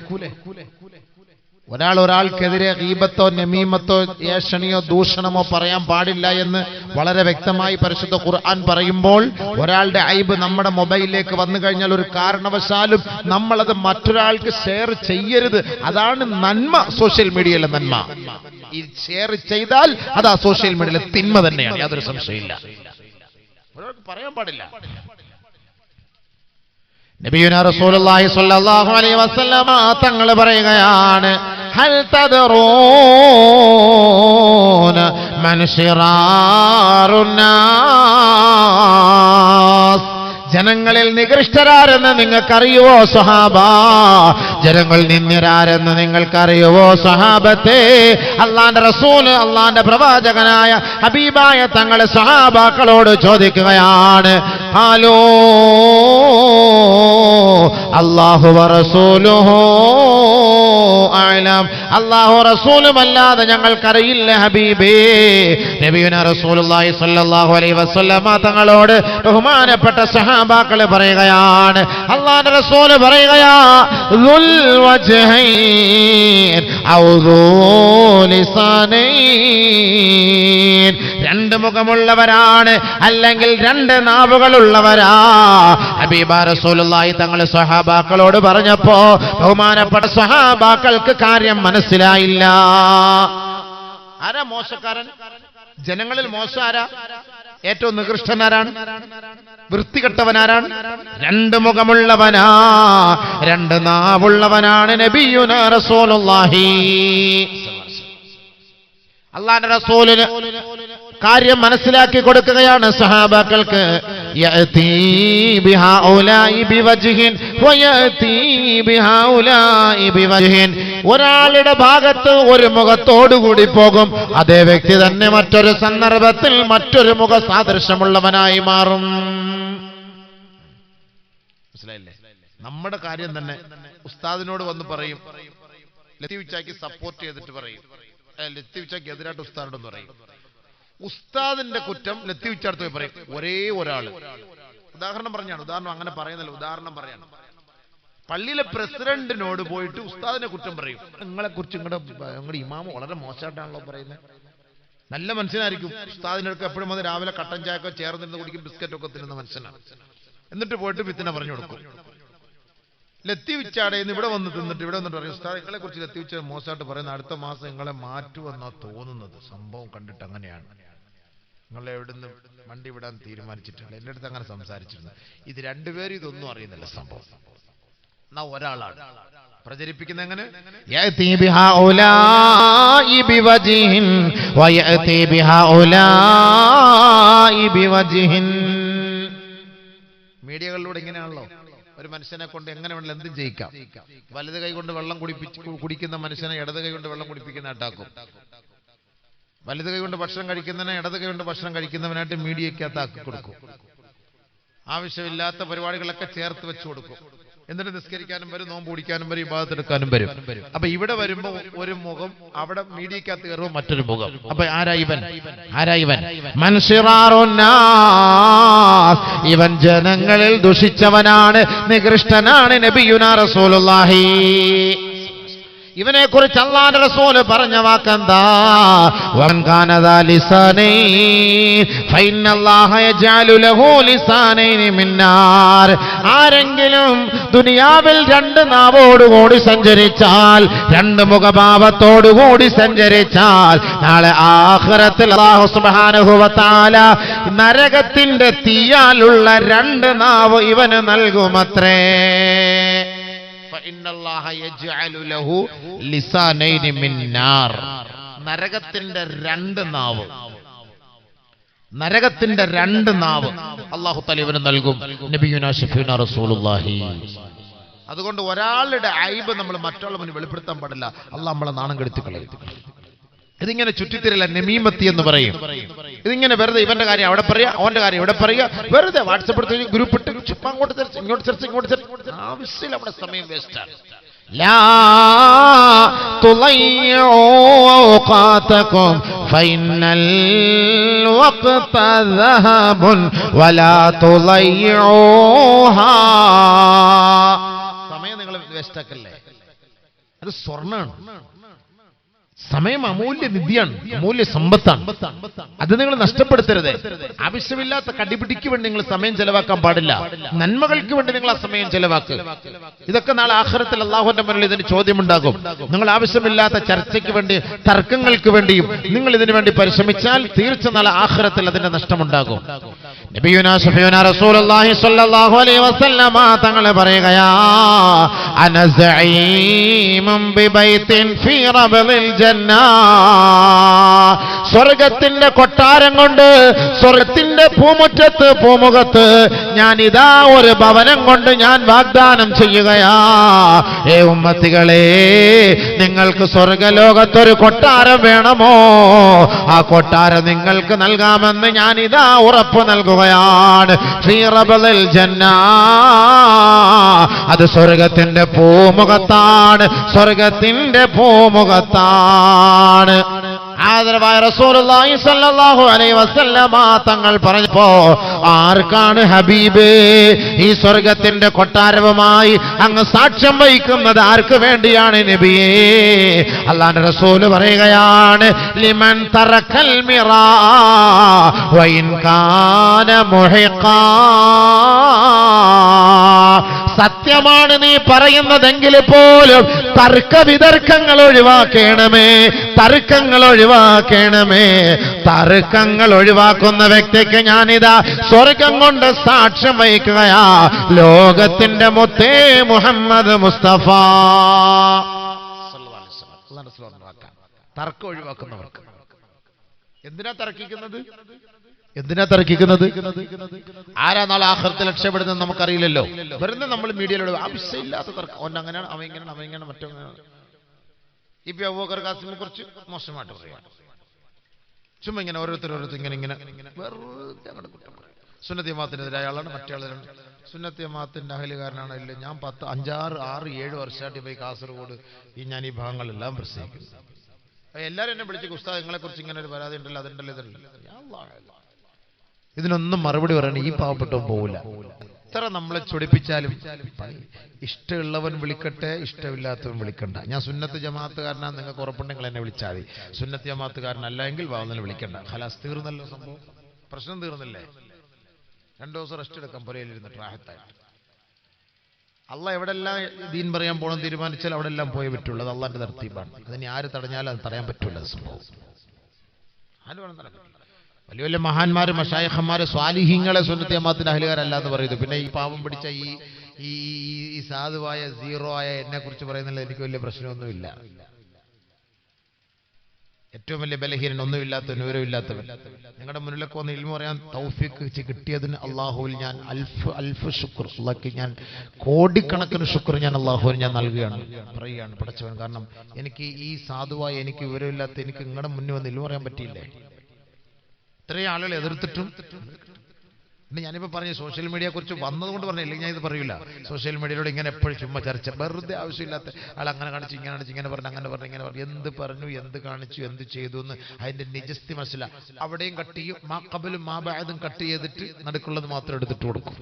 ഒരാൾക്കെതിരെ ഗീബത്തോ നമീമത്തോ ഏഷണിയോ ദൂഷണമോ പറയാൻ പാടില്ല എന്ന് വളരെ വ്യക്തമായി പരിശുദ്ധ ഖുർആൻ പറയുമ്പോൾ, ഒരാളുടെ ഐബ് നമ്മുടെ മൊബൈലിലേക്ക് വന്നു കഴിഞ്ഞാൽ ഒരു കാരണവശാലും നമ്മളത് മറ്റൊരാൾക്ക് ഷെയർ ചെയ്യരുത്. അതാണ് നന്മ, സോഷ്യൽ മീഡിയയിലെ നന്മ. ഈ ഷെയർ ചെയ്താൽ അത് ആ സോഷ്യൽ മീഡിയയിലെ തിന്മ തന്നെയാണ്, യാതൊരു സംശയമില്ല. ഒരാൾക്ക് പറയാൻ പാടില്ല. നബിയുനാ റസൂലുള്ളാഹി സ്വല്ലല്ലാഹു അലൈഹി വസല്ലമ തങ്ങൾ പറയുകയാണ്, ഹൽ തദ്റൂന മൻ ശിറാറുൻ നാസ്. ജനങ്ങളിൽ നികൃഷ്ടരാരെന്ന് നിങ്ങൾക്കറിയുവോ സ്വഹാബ? ജനങ്ങൾ നിന്ദ്യരാരെന്ന് നിങ്ങൾക്കറിയുവോ സ്വഹാബത്തെ? അള്ളാന്റെ റസൂല്, അള്ളാന്റെ പ്രവാചകനായ ഹബീബായ തങ്ങളെ സ്വഹാബാക്കളോട് ചോദിക്കുകയാണ്. ഖാലൂ അല്ലാഹു വറസൂലുഹു അഅലം. അല്ലാഹു റസൂലുമല്ലാതെ ഞങ്ങൾക്കറിയില്ല ഹബീബേ. നബിയുനാ റസൂലുള്ളാഹി സ്വല്ലല്ലാഹു അലൈഹി വസല്ലമ തങ്ങളോട് ബഹുമാനപ്പെട്ട സഹാബാക്കളെ പറയുകയാണ്, അല്ലാഹുവിന്റെ റസൂൽ പറയുകയാ, ദുൽ വജ്ഹൈൻ ഔ ദു ലിസാനൈൻ. രണ്ട് മുഖമുള്ളവരാണ്, അല്ലെങ്കിൽ രണ്ട് നാവുകളുള്ളവരാ. ഹബീബ റസൂലുള്ളാഹി തങ്ങൾ സ്വഹാബാക്കളോട് പറഞ്ഞപ്പോ ബഹുമാനപ്പെട്ട സ്വഹാബാക്കൾക്ക് കാര്യം മനസ്സിലായില്ല. ആരാ മോശക്കാരൻ? ജനങ്ങളിൽ മോശം ആരാ? ഏറ്റവും നികൃഷ്ടനാരാണ്? വൃത്തികെട്ടവനാരാണ്? രണ്ട് മുഖമുള്ളവനാ, രണ്ട് നാവുള്ളവനാണ് നബിയുനാ റസൂലുള്ളാഹി. അല്ലാഹുവിന്റെ റസൂലിന് കാര്യം മനസ്സിലാക്കി കൊടുക്കുകയാണ് സഹാബാക്കൾക്ക്. യഅതി ബിഹൗലാഇ ബിവജ്ഹിൻ വയഅതി ബിഹൗലാഇ ബിവജ്ഹിൻ. ഒരാളുടെ ഭാഗത്ത് ഒരു മുഖത്തോടുകൂടി പോകും, അതേ വ്യക്തി തന്നെ മറ്റൊരു സന്ദർഭത്തിൽ മറ്റൊരു മുഖ സാദൃശ്യമുള്ളവനായി മാറും. മനസ്സിലായില്ലേ? നമ്മുടെ കാര്യം തന്നെ ഉസ്താദിനോട് വന്ന് പറയും, ലത്തീഫ്ച്ചാക്ക് സപ്പോർട്ട് ചെയ്തിട്ട് പറയും, ലത്തീഫ്ച്ചാക്ക് എതിരായിട്ട് ഉസ്താദിനോട് പറയും. ഉസ്താദിന്റെ കുറ്റം ലത്തീഫ്ച്ചടുത്ത് പോയി പറയും. ഒരേ ഒരാള്, ഉദാഹരണം അങ്ങനെ പറയുന്നില്ല, ഉദാഹരണം പറയാണ്. പള്ളിയിലെ പ്രസിഡന്റിനോട് പോയിട്ട് ഉസ്താദിനെ കുറ്റം പറയും. നിങ്ങളെ കുറിച്ച് നിങ്ങളുടെ ഇമാമ് വളരെ മോശമായിട്ടാണല്ലോ പറയുന്നത്. നല്ല മനുഷ്യനായിരിക്കും, ഉസ്താദിനൊക്കെ എപ്പോഴും വന്ന് രാവിലെ കട്ടൻ ചായക്കോ ചേർന്നിരുന്ന് കുടിക്കും, ബിസ്ക്കറ്റൊക്കെ തിന്നുന്ന മനുഷ്യനാണ്. എന്നിട്ട് പോയിട്ട് വിത്തിനെ പറഞ്ഞു കൊടുക്കും. ലത്തീഫ്ച്ചാടെ ഇവിടെ വന്ന് തിന്നിട്ട് ഇവിടെ വന്നിട്ട് പറയും, ഉസ്താദ് നിങ്ങളെ കുറിച്ച് ലത്തീഫ്ച്ച മോശമായിട്ട് പറയുന്ന, അടുത്ത മാസം നിങ്ങളെ മാറ്റുമെന്നാ തോന്നുന്നത്, സംഭവം കണ്ടിട്ട് അങ്ങനെയാണ്. നിങ്ങൾ എവിടുന്ന് വണ്ടി വിടാൻ തീരുമാനിച്ചിട്ടുണ്ട്? എൻ്റെ അടുത്ത് അങ്ങനെ സംസാരിച്ചിരുന്നു. ഇത് രണ്ടുപേരും ഇതൊന്നും അറിയുന്നില്ല സംഭവം. എന്നാ ഒരാളാണ് പ്രചരിപ്പിക്കുന്നത്. എങ്ങനെ? മീഡിയകളിലൂടെ ഇങ്ങനെയാണല്ലോ ഒരു മനുഷ്യനെ കൊണ്ട് എങ്ങനെ വേണമെങ്കിലും എന്തും ചെയ്യിക്കാം. വലത് കൈ കൊണ്ട് വെള്ളം കുടിക്കുന്ന മനുഷ്യനെ ഇടത് കൈ കൊണ്ട് വെള്ളം കുടിപ്പിക്കുന്നതായിട്ടാക്കും. വലത് കൈ കൊണ്ട് ഭക്ഷണം കഴിക്കുന്നതിനെ ഇടത് കൈ കൊണ്ട് ഭക്ഷണം കഴിക്കുന്നവനായിട്ട് മീഡിയക്കകത്താക്കി കൊടുക്കും. ആവശ്യമില്ലാത്ത പരിപാടികളൊക്കെ ചേർത്ത് വെച്ചു കൊടുക്കും. എന്നിട്ട് നിസ്കരിക്കാനും വരും, നോമ്പ് കുടിക്കാനും വരും, ഇബാദത്തെടുക്കാനും വരും. അപ്പൊ ഇവിടെ വരുമ്പോ ഒരു മുഖം, അവിടെ മീഡിയക്കകത്ത് കയറുമ്പോൾ മറ്റൊരു മുഖം. അപ്പൊ ആരായിവൻ? ഇവൻ ജനങ്ങളിൽ ദുഷിച്ചവനാണ്, നികൃഷ്ടനാണ്. നബിയുനാ റസൂലുള്ളാഹി ഇവനെ കുറിച്ച് അല്ലാഹുവിന്റെ റസൂൽ പറഞ്ഞ വാക്കെന്താ? വൻ കാന ദാ ലിസാനൈൻ ഫഇന്നല്ലാഹ യജഅലു ലഹു ലിസാനൈൻ മിന്നാർ. ആരെങ്കിലും ദുനിയാവിൽ രണ്ട് നാവോടുകൂടി സഞ്ചരിച്ചാൽ, രണ്ട് മുഖഭാവത്തോടുകൂടി സഞ്ചരിച്ചാൽ, നാളെ ആഖിറത്തിൽ അല്ലാഹു സുബ്ഹാനഹു വ തആല നരകത്തിന്റെ തീയാലുള്ള രണ്ട് നാവ് ഇവന് നൽകുമത്രേ. നരകത്തിന്റെ രണ്ട് നാവ്, നരകത്തിന്റെ രണ്ട് നാവ് അല്ലാഹു തആല ഇവന് നൽകും. നബിയുനാ ശഫീഉനാ റസൂലുള്ളാഹി. അതുകൊണ്ട് ഒരാളുടെ ഐബ് നമ്മൾ മറ്റുള്ള മുന്നിൽ വെളിപ്പെടുത്താൻ പാടില്ല. അല്ലാഹു നമ്മളെ നാണം കെടുത്തി കളയും. ഇതിങ്ങനെ ചുറ്റിത്തിരില്ല, നമീമത്തി എന്ന് പറയും. ഇതിങ്ങനെ വെറുതെ ഇവന്റെ കാര്യം അവിടെ പറയാ, അവന്റെ കാര്യം ഇവിടെ പറയുക, വെറുതെ വാട്സപ്പ് എടുത്ത് ഗ്രൂപ്പ് ഇട്ട് ചുമ്മാ അങ്ങോട്ട് തിരിച്ച് ഇങ്ങോട്ട് തിരിച്ച് ഇങ്ങോട്ട് തിരിച്ച് ആവശ്യമില്ല. നമ്മുടെ സമയം വേസ്റ്റാണ്. ലാ തുളയ്യൂ ഔഖാതകും ഫഇന്നൽ വഖത ദഹബുൻ വലാ തുളയ്യൂഹാ. സമയം നിങ്ങൾ വേസ്റ്റാക്കല്ലേ, അത് സ്വർണ്ണാണ്. സമയം അമൂല്യ നിധിയാണ്, അമൂല്യ സമ്പത്താണ്. അത് നിങ്ങൾ നഷ്ടപ്പെടുത്തരുത്. ആവശ്യമില്ലാത്ത കടിപിടിക്ക് വേണ്ടി നിങ്ങൾ സമയം ചെലവാക്കാൻ പാടില്ല. നന്മകൾക്ക് വേണ്ടി നിങ്ങൾ ആ സമയം ചെലവാക്കുക. ഇതൊക്കെ നാളെ ആഖിറത്തിൽ അല്ലാഹുവിന്റെ മുന്നിൽ ഇതിന് ചോദ്യമുണ്ടാകും. നിങ്ങൾ ആവശ്യമില്ലാത്ത ചർച്ചയ്ക്ക് വേണ്ടി, തർക്കങ്ങൾക്ക് വേണ്ടിയും നിങ്ങൾ ഇതിനു വേണ്ടി പരിശ്രമിച്ചാൽ തീർച്ച നാളെ ആഖിറത്തിൽ അതിന്റെ നഷ്ടമുണ്ടാകും. നബിയുനാ ശഫീഉനാ റസൂലുള്ളാഹി സ്വല്ലല്ലാഹു അലൈഹി വസല്ലമ തങ്ങൾ പറയുകയാ, അന സഈമുൻ ബിബൈത്തിൻ ഫീ റബദിൽ ജന്ന. സ്വർഗത്തിന്റെ കൊട്ടാരം കൊണ്ട്, സ്വർഗത്തിന്റെ പൂമുഖത്ത് ഞാൻ ഇതാ ഒരു ഭവനം കൊണ്ട് ഞാൻ വാഗ്ദാനം ചെയ്യുകയാ. ഏ ഉമ്മത്തികളെ, നിങ്ങൾക്ക് സ്വർഗലോകത്തൊരു കൊട്ടാരം വേണമോ? ആ കൊട്ടാരം നിങ്ങൾക്ക് നൽകാമെന്ന് ഞാൻ ഇതാ ഉറപ്പ് നൽകുകയാണ്. ഫീ റബദിൽ ജന്ന. അത് സ്വർഗത്തിന്റെ പൂമുഖത്താണ്, സ്വർഗത്തിന്റെ പൂമുഖത്താണ്. ആദരവായ റസൂലുള്ളാഹി സ്വല്ലല്ലാഹു അലൈഹി വസല്ലമ തങ്ങൾ പറഞ്ഞപ്പോ, ആർക്കാണ് ഹബീബ് ഈ സ്വർഗത്തിന്റെ കൊട്ടാരവുമായി അങ്ങ് സാക്ഷ്യം വഹിക്കുന്നത്? ആർക്ക് വേണ്ടിയാണ് നബിയേ? അല്ലാഹുവിന്റെ റസൂൽ പറയുകയാണ്, ലിമൻ തറക്കൽ മിറാ വഇൻ കാന മുഹിഖാ. സത്യമാണ് നീ പറയുന്നതെങ്കിൽ പോലും തർക്കവിതർക്കങ്ങൾ ഒഴിവാക്കണമേ, തർക്കങ്ങൾ ഒഴിവാക്കണമേ. തർക്കങ്ങൾ ഒഴിവാക്കുന്ന വ്യക്തിക്ക് ഞാനിതാ സ്വർഗം കൊണ്ട് സാക്ഷ്യം വഹിക്കുകയാ. ലോകത്തിന്റെ മുത്തേ മുഹമ്മദ് മുസ്തഫ. തർക്കം ഒഴിവാക്കുന്നവർക്ക് എന്തിനാ തർക്കിക്കുന്നത്? എന്തിനാ തർക്കിക്കുന്നത്? ആരാ നാളെ ആഖിറത്തിൽ രക്ഷപ്പെടുന്നത് നമുക്കറിയില്ലല്ലോ. വെറുതെ നമ്മൾ മീഡിയയിലൂടെ ആവശ്യമില്ലാത്ത തർക്കം. അവൻ അങ്ങനെയാണ്, അവൻ ഇങ്ങനെയാണ്, അവൻ ഇങ്ങനെ, മറ്റൊന്നാണ്. ഇപ്പൊ അബൂബക്കർ ഖാസിമിനെ കുറിച്ച് മോശമായിട്ട് പറയാം. ചുമ്മാ ഇങ്ങനെ ഓരോരുത്തർ ഇങ്ങനെ വെറുതെ അങ്ങോട്ട് കുറ്റം പറയും. സുന്നത്ത് ജമാഅത്തിനെതിരായ ആളാണ്, മറ്റേ ആളാണ്. സുന്നത്ത് ജമാഅത്തിന്റെ അഹലുകാരനാണ്. ഇല്ല, ഞാൻ 10, 5, 6, 7 വർഷമായിട്ട് പോയി കാസർഗോഡ് ഞാൻ ഈ ഭാഗങ്ങളെല്ലാം പ്രസംഗിക്കുന്നു. എല്ലാവരും എന്നെ വിളിച്ച്, ഉസ്താദ് നിങ്ങളെ കുറിച്ച് ഇങ്ങനെ ഒരു പരാതി ഉണ്ടല്ലോ, അതുണ്ടല്ലോ, ഇതല്ല. ഇതിനൊന്നും മറുപടി പറയണ ഈ പാവപ്പെട്ടവൻ പോവില്ല. എത്ര നമ്മളെ ചൊടിപ്പിച്ചാലും ഇഷ്ടമുള്ളവൻ വിളിക്കട്ടെ, ഇഷ്ടമില്ലാത്തവൻ വിളിക്കണ്ട. ഞാൻ സുന്നത്ത് ജമാഅത്തുകാരനാണ്, നിങ്ങൾക്ക് ഉറപ്പുണ്ടെങ്കിൽ എന്നെ വിളിച്ചാൽ മതി. സുന്നത്ത് ജമാഅത്തുകാരനല്ല എങ്കിൽ വാവുന്നതിന് വിളിക്കണ്ട. ഖലാസ്, തീർന്നല്ലോ സംഭവം, പ്രശ്നം തീർന്നില്ലേ? 2 ദിവസം റെസ്റ്റ് എടുക്കാം പുരയിലിരുന്നിട്ട് റാഹത്തായിട്ട്. അള്ളാഹ് എവിടെല്ലാം ദീൻ പറയാൻ പോകണം തീരുമാനിച്ചാൽ അവിടെ എല്ലാം പോയേ പറ്റുള്ളൂ. അത് അള്ളാഹിന്റെ തർത്തീബാണ്. അതിന് ആര് തടഞ്ഞാലും അത് തടയാൻ പറ്റൂല. സംഭവം ആര് വേണം തടയാൻ പറ്റില്ല. വലിയ വലിയ മഹാന്മാര് മശായിഖന്മാര് സ്വാലിഹീങ്ങളെ സുന്നത്ത് ജമാഅത്തിന്റെ അഹ്ലുകാരല്ല എന്ന് പറയുന്നു. പിന്നെ ഈ പാവം പിടിച്ച ഈ സാധുവായ സീറോ ആയ എന്നെ കുറിച്ച് പറയുന്നതിൽ എനിക്ക് വലിയ പ്രശ്നമൊന്നുമില്ല. ഏറ്റവും വലിയ ബലഹീനൻ, ഒന്നുമില്ലാത്തവൻ, വിവരമില്ലാത്തവൻ. നിങ്ങളുടെ മുന്നിലൊക്കെ വന്ന് ഇൽമു പറയാൻ തൗഫീഖ് കിട്ടിയതിന് അള്ളാഹുവിൽ ഞാൻ അൽഫ് ശുക്ർ, അള്ളാഹ്ക്ക് ഞാൻ കോടിക്കണക്കിന് ശുക്ർ ഞാൻ അള്ളാഹുവിന് ഞാൻ നൽകുകയാണ്, പറയുകയാണ് പടച്ചവൻ. കാരണം എനിക്ക് ഈ സാധുവായ, എനിക്ക് വിവരമില്ലാത്ത എനിക്ക് നിങ്ങളുടെ മുന്നിൽ വന്ന് ഇൽമു പറയാൻ പറ്റിയില്ലേ? ഇത്രയും ആളുകൾ എതിർത്തിട്ടും. പിന്നെ ഞാനിപ്പോൾ പറഞ്ഞു സോഷ്യൽ മീഡിയയെ കുറിച്ച് വന്നതുകൊണ്ട് പറഞ്ഞില്ല, ഞാൻ ഇത് പറയൂല. സോഷ്യൽ മീഡിയയിലൂടെ ഇങ്ങനെ എപ്പോഴും ചുമ്മാ ചർച്ച, വെറുതെ ആവശ്യമില്ലാത്ത ആൾ അങ്ങനെ കാണിച്ചു, ഇങ്ങനെ കാണിച്ചു, ഇങ്ങനെ പറഞ്ഞു, അങ്ങനെ പറഞ്ഞു, ഇങ്ങനെ പറഞ്ഞു, എന്ത് പറഞ്ഞു, എന്ത് കാണിച്ചു, എന്ത് ചെയ്തു എന്ന് അതിന്റെ നിജസ്ഥി മനസ്സിലാ. അവിടെയും കട്ട് ചെയ്യും, മാ ഖബലും മാ ബഅദും കട്ട് ചെയ്തിട്ട് നടുക്കുള്ളത് മാത്രം എടുത്തിട്ട് കൊടുക്കും.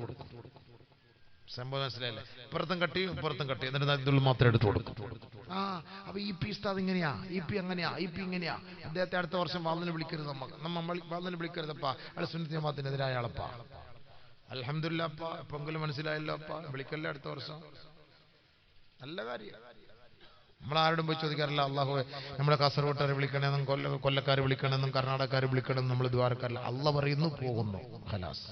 സംഭവം മനസ്സിലായില്ലേ? ഇപ്പുറത്തും കട്ട് ചെയ്യും, ഇപ്പുറത്തും കട്ട് ചെയ്യും, എന്നിട്ട് അതിൽ മാത്രം എടുത്തു കൊടുക്കും. അപ്പൊ ഈ പി ഉസ്താദ് ഇങ്ങനെയാ, ഈ പി അങ്ങനെയാ, ഈ പി ഇങ്ങനെയാ, അദ്ദേഹത്തെ അടുത്ത വർഷം വാളിന് വിളിക്കരുത്, നമ്മൾ വാളിന് വിളിക്കരുതപ്പാ, അയാൾ സുന്നത്ത് ജമാഅത്തിനെതിരായ ആളപ്പാ. അൽഹംദുലില്ലാ അപ്പ, എപ്പെങ്കിലും മനസ്സിലായല്ലോ അപ്പ, വിളിക്കല്ലേ അടുത്ത വർഷം. നല്ല കാര്യം. നമ്മളാരോടും പോയി ചോദിക്കാറില്ല അള്ളാഹുവെ നമ്മളെ കാസർഗോട്ടുകാരെ വിളിക്കണമെന്നും കൊല്ലക്കാരെ വിളിക്കണമെന്നും കർണാടകക്കാരെ വിളിക്കണമെന്നും നമ്മൾ ദ്വാരക്കാരില്ല. അള്ള പറയുന്നു, പോകുന്നു, ഖലാസ്.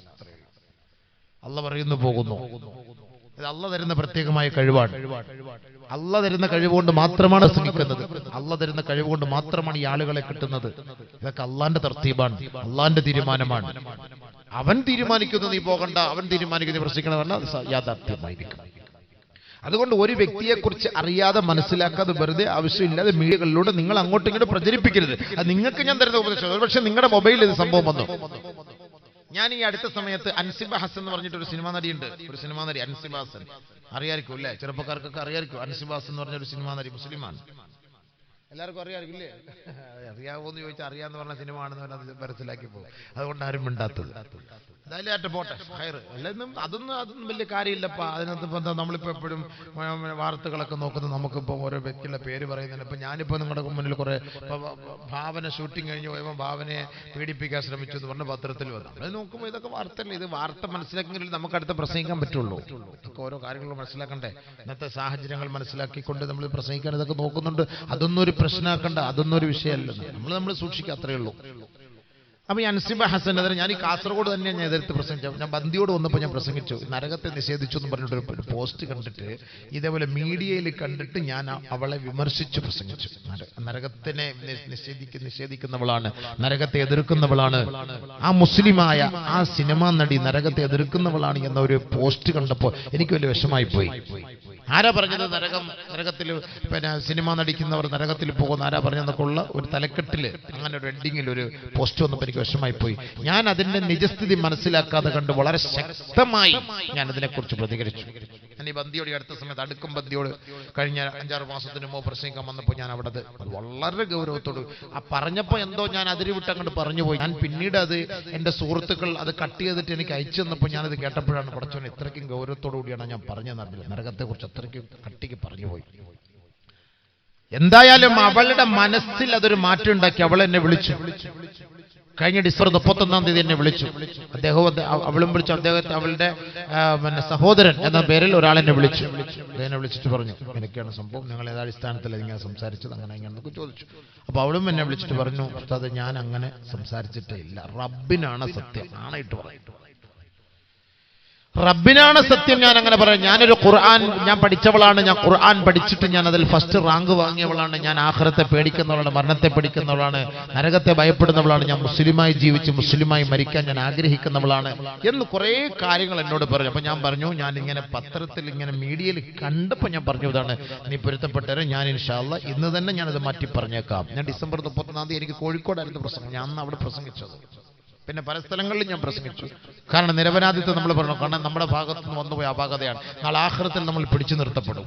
അള്ള പറയുന്നു, പോകുന്നു. ഇത് അള്ള തരുന്ന പ്രത്യേകമായ കഴിവാണ്. അള്ള തരുന്ന കഴിവുകൊണ്ട് മാത്രമാണ് ശ്രമിക്കുന്നത്. അള്ള തരുന്ന കഴിവുകൊണ്ട് മാത്രമാണ് ഈ ആളുകളെ കിട്ടുന്നത്. ഇതൊക്കെ അള്ളാന്റെ തർത്തീബാണ്, അള്ളാന്റെ തീരുമാനമാണ്. അവൻ തീരുമാനിക്കുന്നു നീ പോകണ്ട, അവൻ തീരുമാനിക്കുന്നു പ്രശ്നിക്കണമെന്ന്, അത് യാഥാർത്ഥ്യമായിരിക്കും. അതുകൊണ്ട് ഒരു വ്യക്തിയെക്കുറിച്ച് അറിയാതെ, മനസ്സിലാക്കാതെ, വെറുതെ ആവശ്യമില്ലാതെ മീഡിയകളിലൂടെ നിങ്ങൾ അങ്ങോട്ടും ഇങ്ങോട്ടും പ്രചരിപ്പിക്കരുത്. അത് നിങ്ങൾക്ക് ഞാൻ തരുന്ന ഉപദേശം. പക്ഷെ നിങ്ങളുടെ മൊബൈലിൽ ഇത് സംഭവം വന്നു. ഞാൻ ഈ അടുത്ത സമയത്ത് അൻസിബ ഹസൻ എന്ന് പറഞ്ഞിട്ട് ഒരു സിനിമാ നടിയുണ്ട്, ഒരു സിനിമാ നടി അൻസിബ ഹസൻ. അറിയായിരിക്കും അല്ലേ? ചെറുപ്പക്കാർക്കൊക്കെ അറിയായിരിക്കും. അൻസിബ ഹസൻ എന്ന് പറഞ്ഞൊരു സിനിമാ നടി, മുസ്ലിമാണ്. എല്ലാവർക്കും അറിയാറില്ലേ? അറിയാവോന്ന് ചോദിച്ചാൽ അറിയാന്ന് പറഞ്ഞ സിനിമ ആണെന്ന് പറഞ്ഞാൽ മനസ്സിലാക്കി പോകും. അതുകൊണ്ട് ആരും മിണ്ടാത്തത്. എന്തായാലും പോട്ടെ, ഹൈർ. അതൊന്നും വലിയ കാര്യമില്ലപ്പാ. അതിനകത്ത് നമ്മളിപ്പോൾ എപ്പോഴും വാർത്തകളൊക്കെ നോക്കുന്നത്, നമുക്കിപ്പോൾ ഓരോ വ്യക്തിയുടെ പേര് പറയുന്നതിന്. ഇപ്പം ഞാനിപ്പോൾ നിങ്ങളുടെ മുന്നിൽ കുറേ ഭാവന ഷൂട്ടിംഗ് കഴിഞ്ഞ് പോയപ്പോൾ ഭാവനയെ പീഡിപ്പിക്കാൻ ശ്രമിച്ചു എന്ന് പറഞ്ഞ പത്രത്തിൽ വന്നു. അത് നോക്കുമ്പോൾ ഇതൊക്കെ വാർത്തയല്ലേ? ഇത് വാർത്ത മനസ്സിലാക്കിയെങ്കിൽ നമുക്ക് അടുത്ത് പ്രസംഗിക്കാൻ പറ്റുള്ളൂ. ഇതൊക്കെ ഓരോ കാര്യങ്ങൾ മനസ്സിലാക്കണ്ടേ? ഇന്നത്തെ സാഹചര്യങ്ങൾ മനസ്സിലാക്കിക്കൊണ്ട് നമ്മൾ പ്രസംഗിക്കാൻ ഇതൊക്കെ നോക്കുന്നുണ്ട്. അതൊന്നും ഒരു പ്രശ്നമാക്കണ്ട, അതൊന്നും ഒരു വിഷയമല്ല. നമ്മൾ സൂക്ഷിക്കുക, അത്രയേ ഉള്ളൂ. അപ്പൊ ഈ അൻസിബ ഹസനെതിരെ ഞാൻ ഈ കാസർഗോഡ് തന്നെ ഞാൻ എതിർത്ത് പ്രസംഗിച്ചു. ഞാൻ ബന്ദിയോട് വന്നപ്പോൾ ഞാൻ പ്രസംഗിച്ചു, നരകത്തെ നിഷേധിച്ചു എന്ന് പറഞ്ഞിട്ടൊരു പോസ്റ്റ് കണ്ടിട്ട്, ഇതേപോലെ മീഡിയയിൽ കണ്ടിട്ട് ഞാൻ അവളെ വിമർശിച്ചു പ്രസംഗിച്ചു. നരകത്തിനെ നിഷേധിക്കുന്നവളാണ്, നരകത്തെ എതിർക്കുന്നവളാണ്, ആ മുസ്ലിമായ ആ സിനിമാ നടി നരകത്തെ എതിർക്കുന്നവളാണ് എന്ന ഒരു പോസ്റ്റ് കണ്ടപ്പോൾ എനിക്ക് വലിയ വിഷമായി പോയി. ആരാ പറഞ്ഞത് നരകത്തിൽ പിന്നെ സിനിമ നടിക്കുന്നവർ നരകത്തിൽ പോകുന്ന ആരാ പറഞ്ഞതെന്നൊക്കെ ഉള്ള ഒരു തലക്കെട്ടില്, അങ്ങനെ ഒരു എൻഡിങ്ങിൽ ഒരു പോസ്റ്റ് വന്നപ്പോൾ എനിക്ക് വിഷമായി പോയി. ഞാൻ അതിന്റെ നിജസ്ഥിതി മനസ്സിലാക്കാതെ കണ്ട് വളരെ ശക്തമായി ഞാൻ അതിനെക്കുറിച്ച് പ്രതികരിച്ചു. ഞാൻ ഈ ബന്ദിയോട് അടുത്ത സമയത്ത് അടുക്കും ബന്ദിയോട് കഴിഞ്ഞ 5-6 മാസത്തിന് മുമ്പ് പ്രസംഗിക്കാൻ വന്നപ്പോൾ ഞാൻ അവിടെ വളരെ ഗൗരവത്തോട് പറഞ്ഞപ്പോൾ എന്തോ ഞാൻ അതിരുവിട്ട് അങ്ങോട്ട് പറഞ്ഞു പോയി. ഞാൻ പിന്നീട് അത് എൻ്റെ സുഹൃത്തുക്കൾ അത് കട്ട് ചെയ്തിട്ട് എനിക്ക് അയച്ചു തന്നപ്പോൾ ഞാനത് കേട്ടപ്പോഴാണ് പടച്ചോനെ ഇത്രയ്ക്കും ഗൗരവത്തോടു കൂടിയാണ് ഞാൻ പറഞ്ഞതെന്നറിയില്ല. നരകത്തെക്കുറിച്ച് അത്രയ്ക്കും കട്ടിക്ക് പറഞ്ഞു പോയി. എന്തായാലും അവളുടെ മനസ്സിൽ അതൊരു മാറ്റം ഉണ്ടാക്കി. അവൾ എന്നെ വിളിച്ചു, കഴിഞ്ഞ ഡിസംബർ 31-ാം തീയതി എന്നെ വിളിച്ചു. അവളും വിളിച്ചു, അദ്ദേഹത്തെ അവളുടെ സഹോദരൻ എന്ന പേരിൽ ഒരാളെന്നെ വിളിച്ചു. എന്നെ വിളിച്ചിട്ട് പറഞ്ഞു, എനിക്കാണ് സംഭവം, നിങ്ങൾ ഏതടിസ്ഥാനത്തിൽ ഇങ്ങനെ സംസാരിച്ചത്, അങ്ങനെ ഇങ്ങനെന്നൊക്കെ ചോദിച്ചു. അപ്പൊ അവളും എന്നെ വിളിച്ചിട്ട് പറഞ്ഞു, ഉസ്താദ് ഞാൻ അങ്ങനെ സംസാരിച്ചിട്ടേ ഇല്ല, റബ്ബിനാണ് സത്യം, ആണായിട്ട് പറയും, റബ്ബിനാണ് സത്യം, ഞാൻ അങ്ങനെ പറയാം. ഞാനൊരു ഖുർആൻ ഞാൻ പഠിച്ചവളാണ്, ഞാൻ ഖുർആൻ പഠിച്ചിട്ട് ഞാൻ അതിൽ ഫസ്റ്റ് റാങ്ക് വാങ്ങിയവളാണ്, ഞാൻ ആഖിറത്തെ പേടിക്കുന്നവളാണ്, മരണത്തെ പേടിക്കുന്നവളാണ്, നരകത്തെ ഭയപ്പെടുന്നവളാണ്, ഞാൻ മുസ്ലിമായി ജീവിച്ച് മുസ്ലിമായി മരിക്കാൻ ഞാൻ ആഗ്രഹിക്കുന്നവളാണ് എന്ന് കുറേ കാര്യങ്ങൾ എന്നോട് പറഞ്ഞു. അപ്പൊ ഞാൻ പറഞ്ഞു, ഞാൻ ഇങ്ങനെ പത്രത്തിൽ ഇങ്ങനെ മീഡിയയിൽ കണ്ടപ്പോൾ ഞാൻ പറഞ്ഞു, ഇതാണ് നീ പൊരുത്തപ്പെട്ടവരെ, ഞാൻ ഇൻഷാ അല്ലാഹ് ഇന്ന് തന്നെ ഞാനത് മാറ്റി പറഞ്ഞേക്കാം. ഞാൻ ഡിസംബർ 31-ാം തീയതി എനിക്ക് കോഴിക്കോടായിരുന്നു പ്രസംഗം, ഞാൻ അന്ന് അവിടെ പ്രസംഗിച്ചത്. പിന്നെ പല സ്ഥലങ്ങളിലും ഞാൻ പ്രസംഗിച്ചു. കാരണം നിരപരാധിത്വം നമ്മൾ പറഞ്ഞു, കാരണം നമ്മുടെ ഭാഗത്ത് നിന്ന് വന്നുപോയ അപാകതയാണ്, നാളെ ആഖിറത്തിൽ നമ്മൾ പിടിച്ചു നിർത്തപ്പെടും.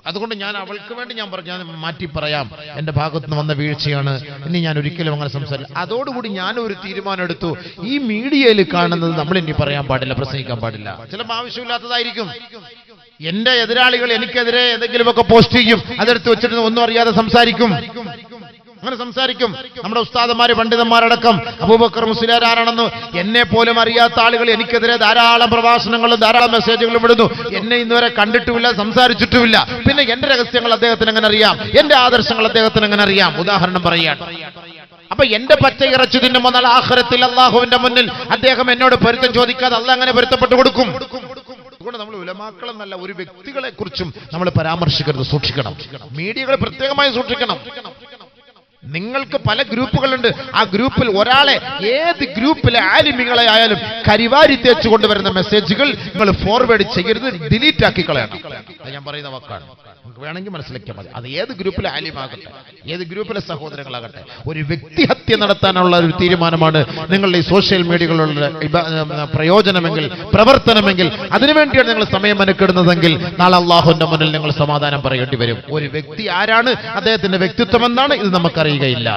അതുകൊണ്ട് ഞാൻ അവൾക്ക് വേണ്ടി ഞാൻ പറഞ്ഞു, ഞാൻ മാറ്റി പറയാം, എൻ്റെ ഭാഗത്ത് നിന്ന് വന്ന വീഴ്ചയാണ്, ഇനി ഞാൻ ഒരിക്കലും അങ്ങനെ സംസാരിക്കും. അതോടുകൂടി ഞാനൊരു തീരുമാനം എടുത്തു, ഈ മീഡിയയിൽ കാണുന്നത് നമ്മൾ ഇനി പറയാൻ പാടില്ല, പ്രസംഗിക്കാൻ പാടില്ല. ചിലപ്പോൾ ആവശ്യമില്ലാത്തതായിരിക്കും. എന്റെ എതിരാളികൾ എനിക്കെതിരെ എന്തെങ്കിലുമൊക്കെ പോസ്റ്റ് ചെയ്യും, അതെടുത്ത് വെച്ചിട്ട് ഒന്നും അറിയാതെ സംസാരിക്കും, അങ്ങനെ സംസാരിക്കും. നമ്മുടെ ഉസ്താദന്മാര് പണ്ഡിതന്മാരടക്കം അബൂബക്കർ മുസ്ലിയാർ ആരാണെന്ന് എന്നെ പോലും അറിയാത്ത ആളുകൾ എനിക്കെതിരെ ധാരാളം പ്രഭാഷണങ്ങളും ധാരാളം മെസ്സേജുകളും ഇടുന്നു. എന്നെ ഇന്നുവരെ കണ്ടിട്ടുമില്ല, സംസാരിച്ചിട്ടുമില്ല. പിന്നെ എന്റെ രഹസ്യങ്ങൾ അദ്ദേഹത്തിന് എങ്ങനെ അറിയാം, എന്റെ ആദർശങ്ങൾ അദ്ദേഹത്തിന് എങ്ങനെ അറിയാം? ഉദാഹരണം പറയാൻ, അപ്പൊ എന്റെ പച്ച ഇറച്ചി തിന്നുമ്പോൾ നാളെ ആഖിറത്തിൽ അള്ളാഹുവിന്റെ മുന്നിൽ അദ്ദേഹം എന്നോട് പൊരുത്തം ചോദിക്കാതെ അള്ളാഹ് അങ്ങനെ പൊരുത്തപ്പെട്ടു കൊടുക്കും. അതുകൊണ്ട് നമ്മൾ ഉലമാക്കളെന്നല്ല ഒരു വ്യക്തികളെ കുറിച്ചും നമ്മൾ പരാമർശിക്കരുത്, സൂക്ഷിക്കണം. മീഡിയകൾ പ്രത്യേകമായി സൂക്ഷിക്കണം. നിങ്ങൾക്ക് പല ഗ്രൂപ്പുകളുണ്ട്. ആ ഗ്രൂപ്പിൽ ഒരാളെ, ഏത് ഗ്രൂപ്പിലെ ആലിമികളെ ആയാലും കരിവാരി തേച്ച് കൊണ്ടുവരുന്ന മെസ്സേജുകൾ നിങ്ങൾ ഫോർവേഡ് ചെയ്യരുത്, ഡിലീറ്റ് ആക്കി കളയണം. അത് ഞാൻ പറയുന്ന വാക്കാണ്. നമുക്ക് വേണമെങ്കിൽ മനസ്സിലാക്കിയാൽ മതി. അത് ഏത് ഗ്രൂപ്പിലെ ആലിമാകട്ടെ, ഏത് ഗ്രൂപ്പിലെ സഹോദരങ്ങളാകട്ടെ, ഒരു വ്യക്തിഹത്യ നടത്താനുള്ള ഒരു തീരുമാനമാണ് നിങ്ങളുടെ ഈ സോഷ്യൽ മീഡിയകളുടെ പ്രയോജനമെങ്കിൽ, പ്രവർത്തനമെങ്കിൽ, അതിനുവേണ്ടിയാണ് നിങ്ങൾ സമയം മെനക്കെടുന്നതെങ്കിൽ നാളെ അള്ളാഹുവിന്റെ മുന്നിൽ നിങ്ങൾ സമാധാനം പറയേണ്ടി വരും. ഒരു വ്യക്തി ആരാണ്, അദ്ദേഹത്തിന്റെ വ്യക്തിത്വം എന്താണ്, ഇത് നമുക്കറിയുകയില്ല.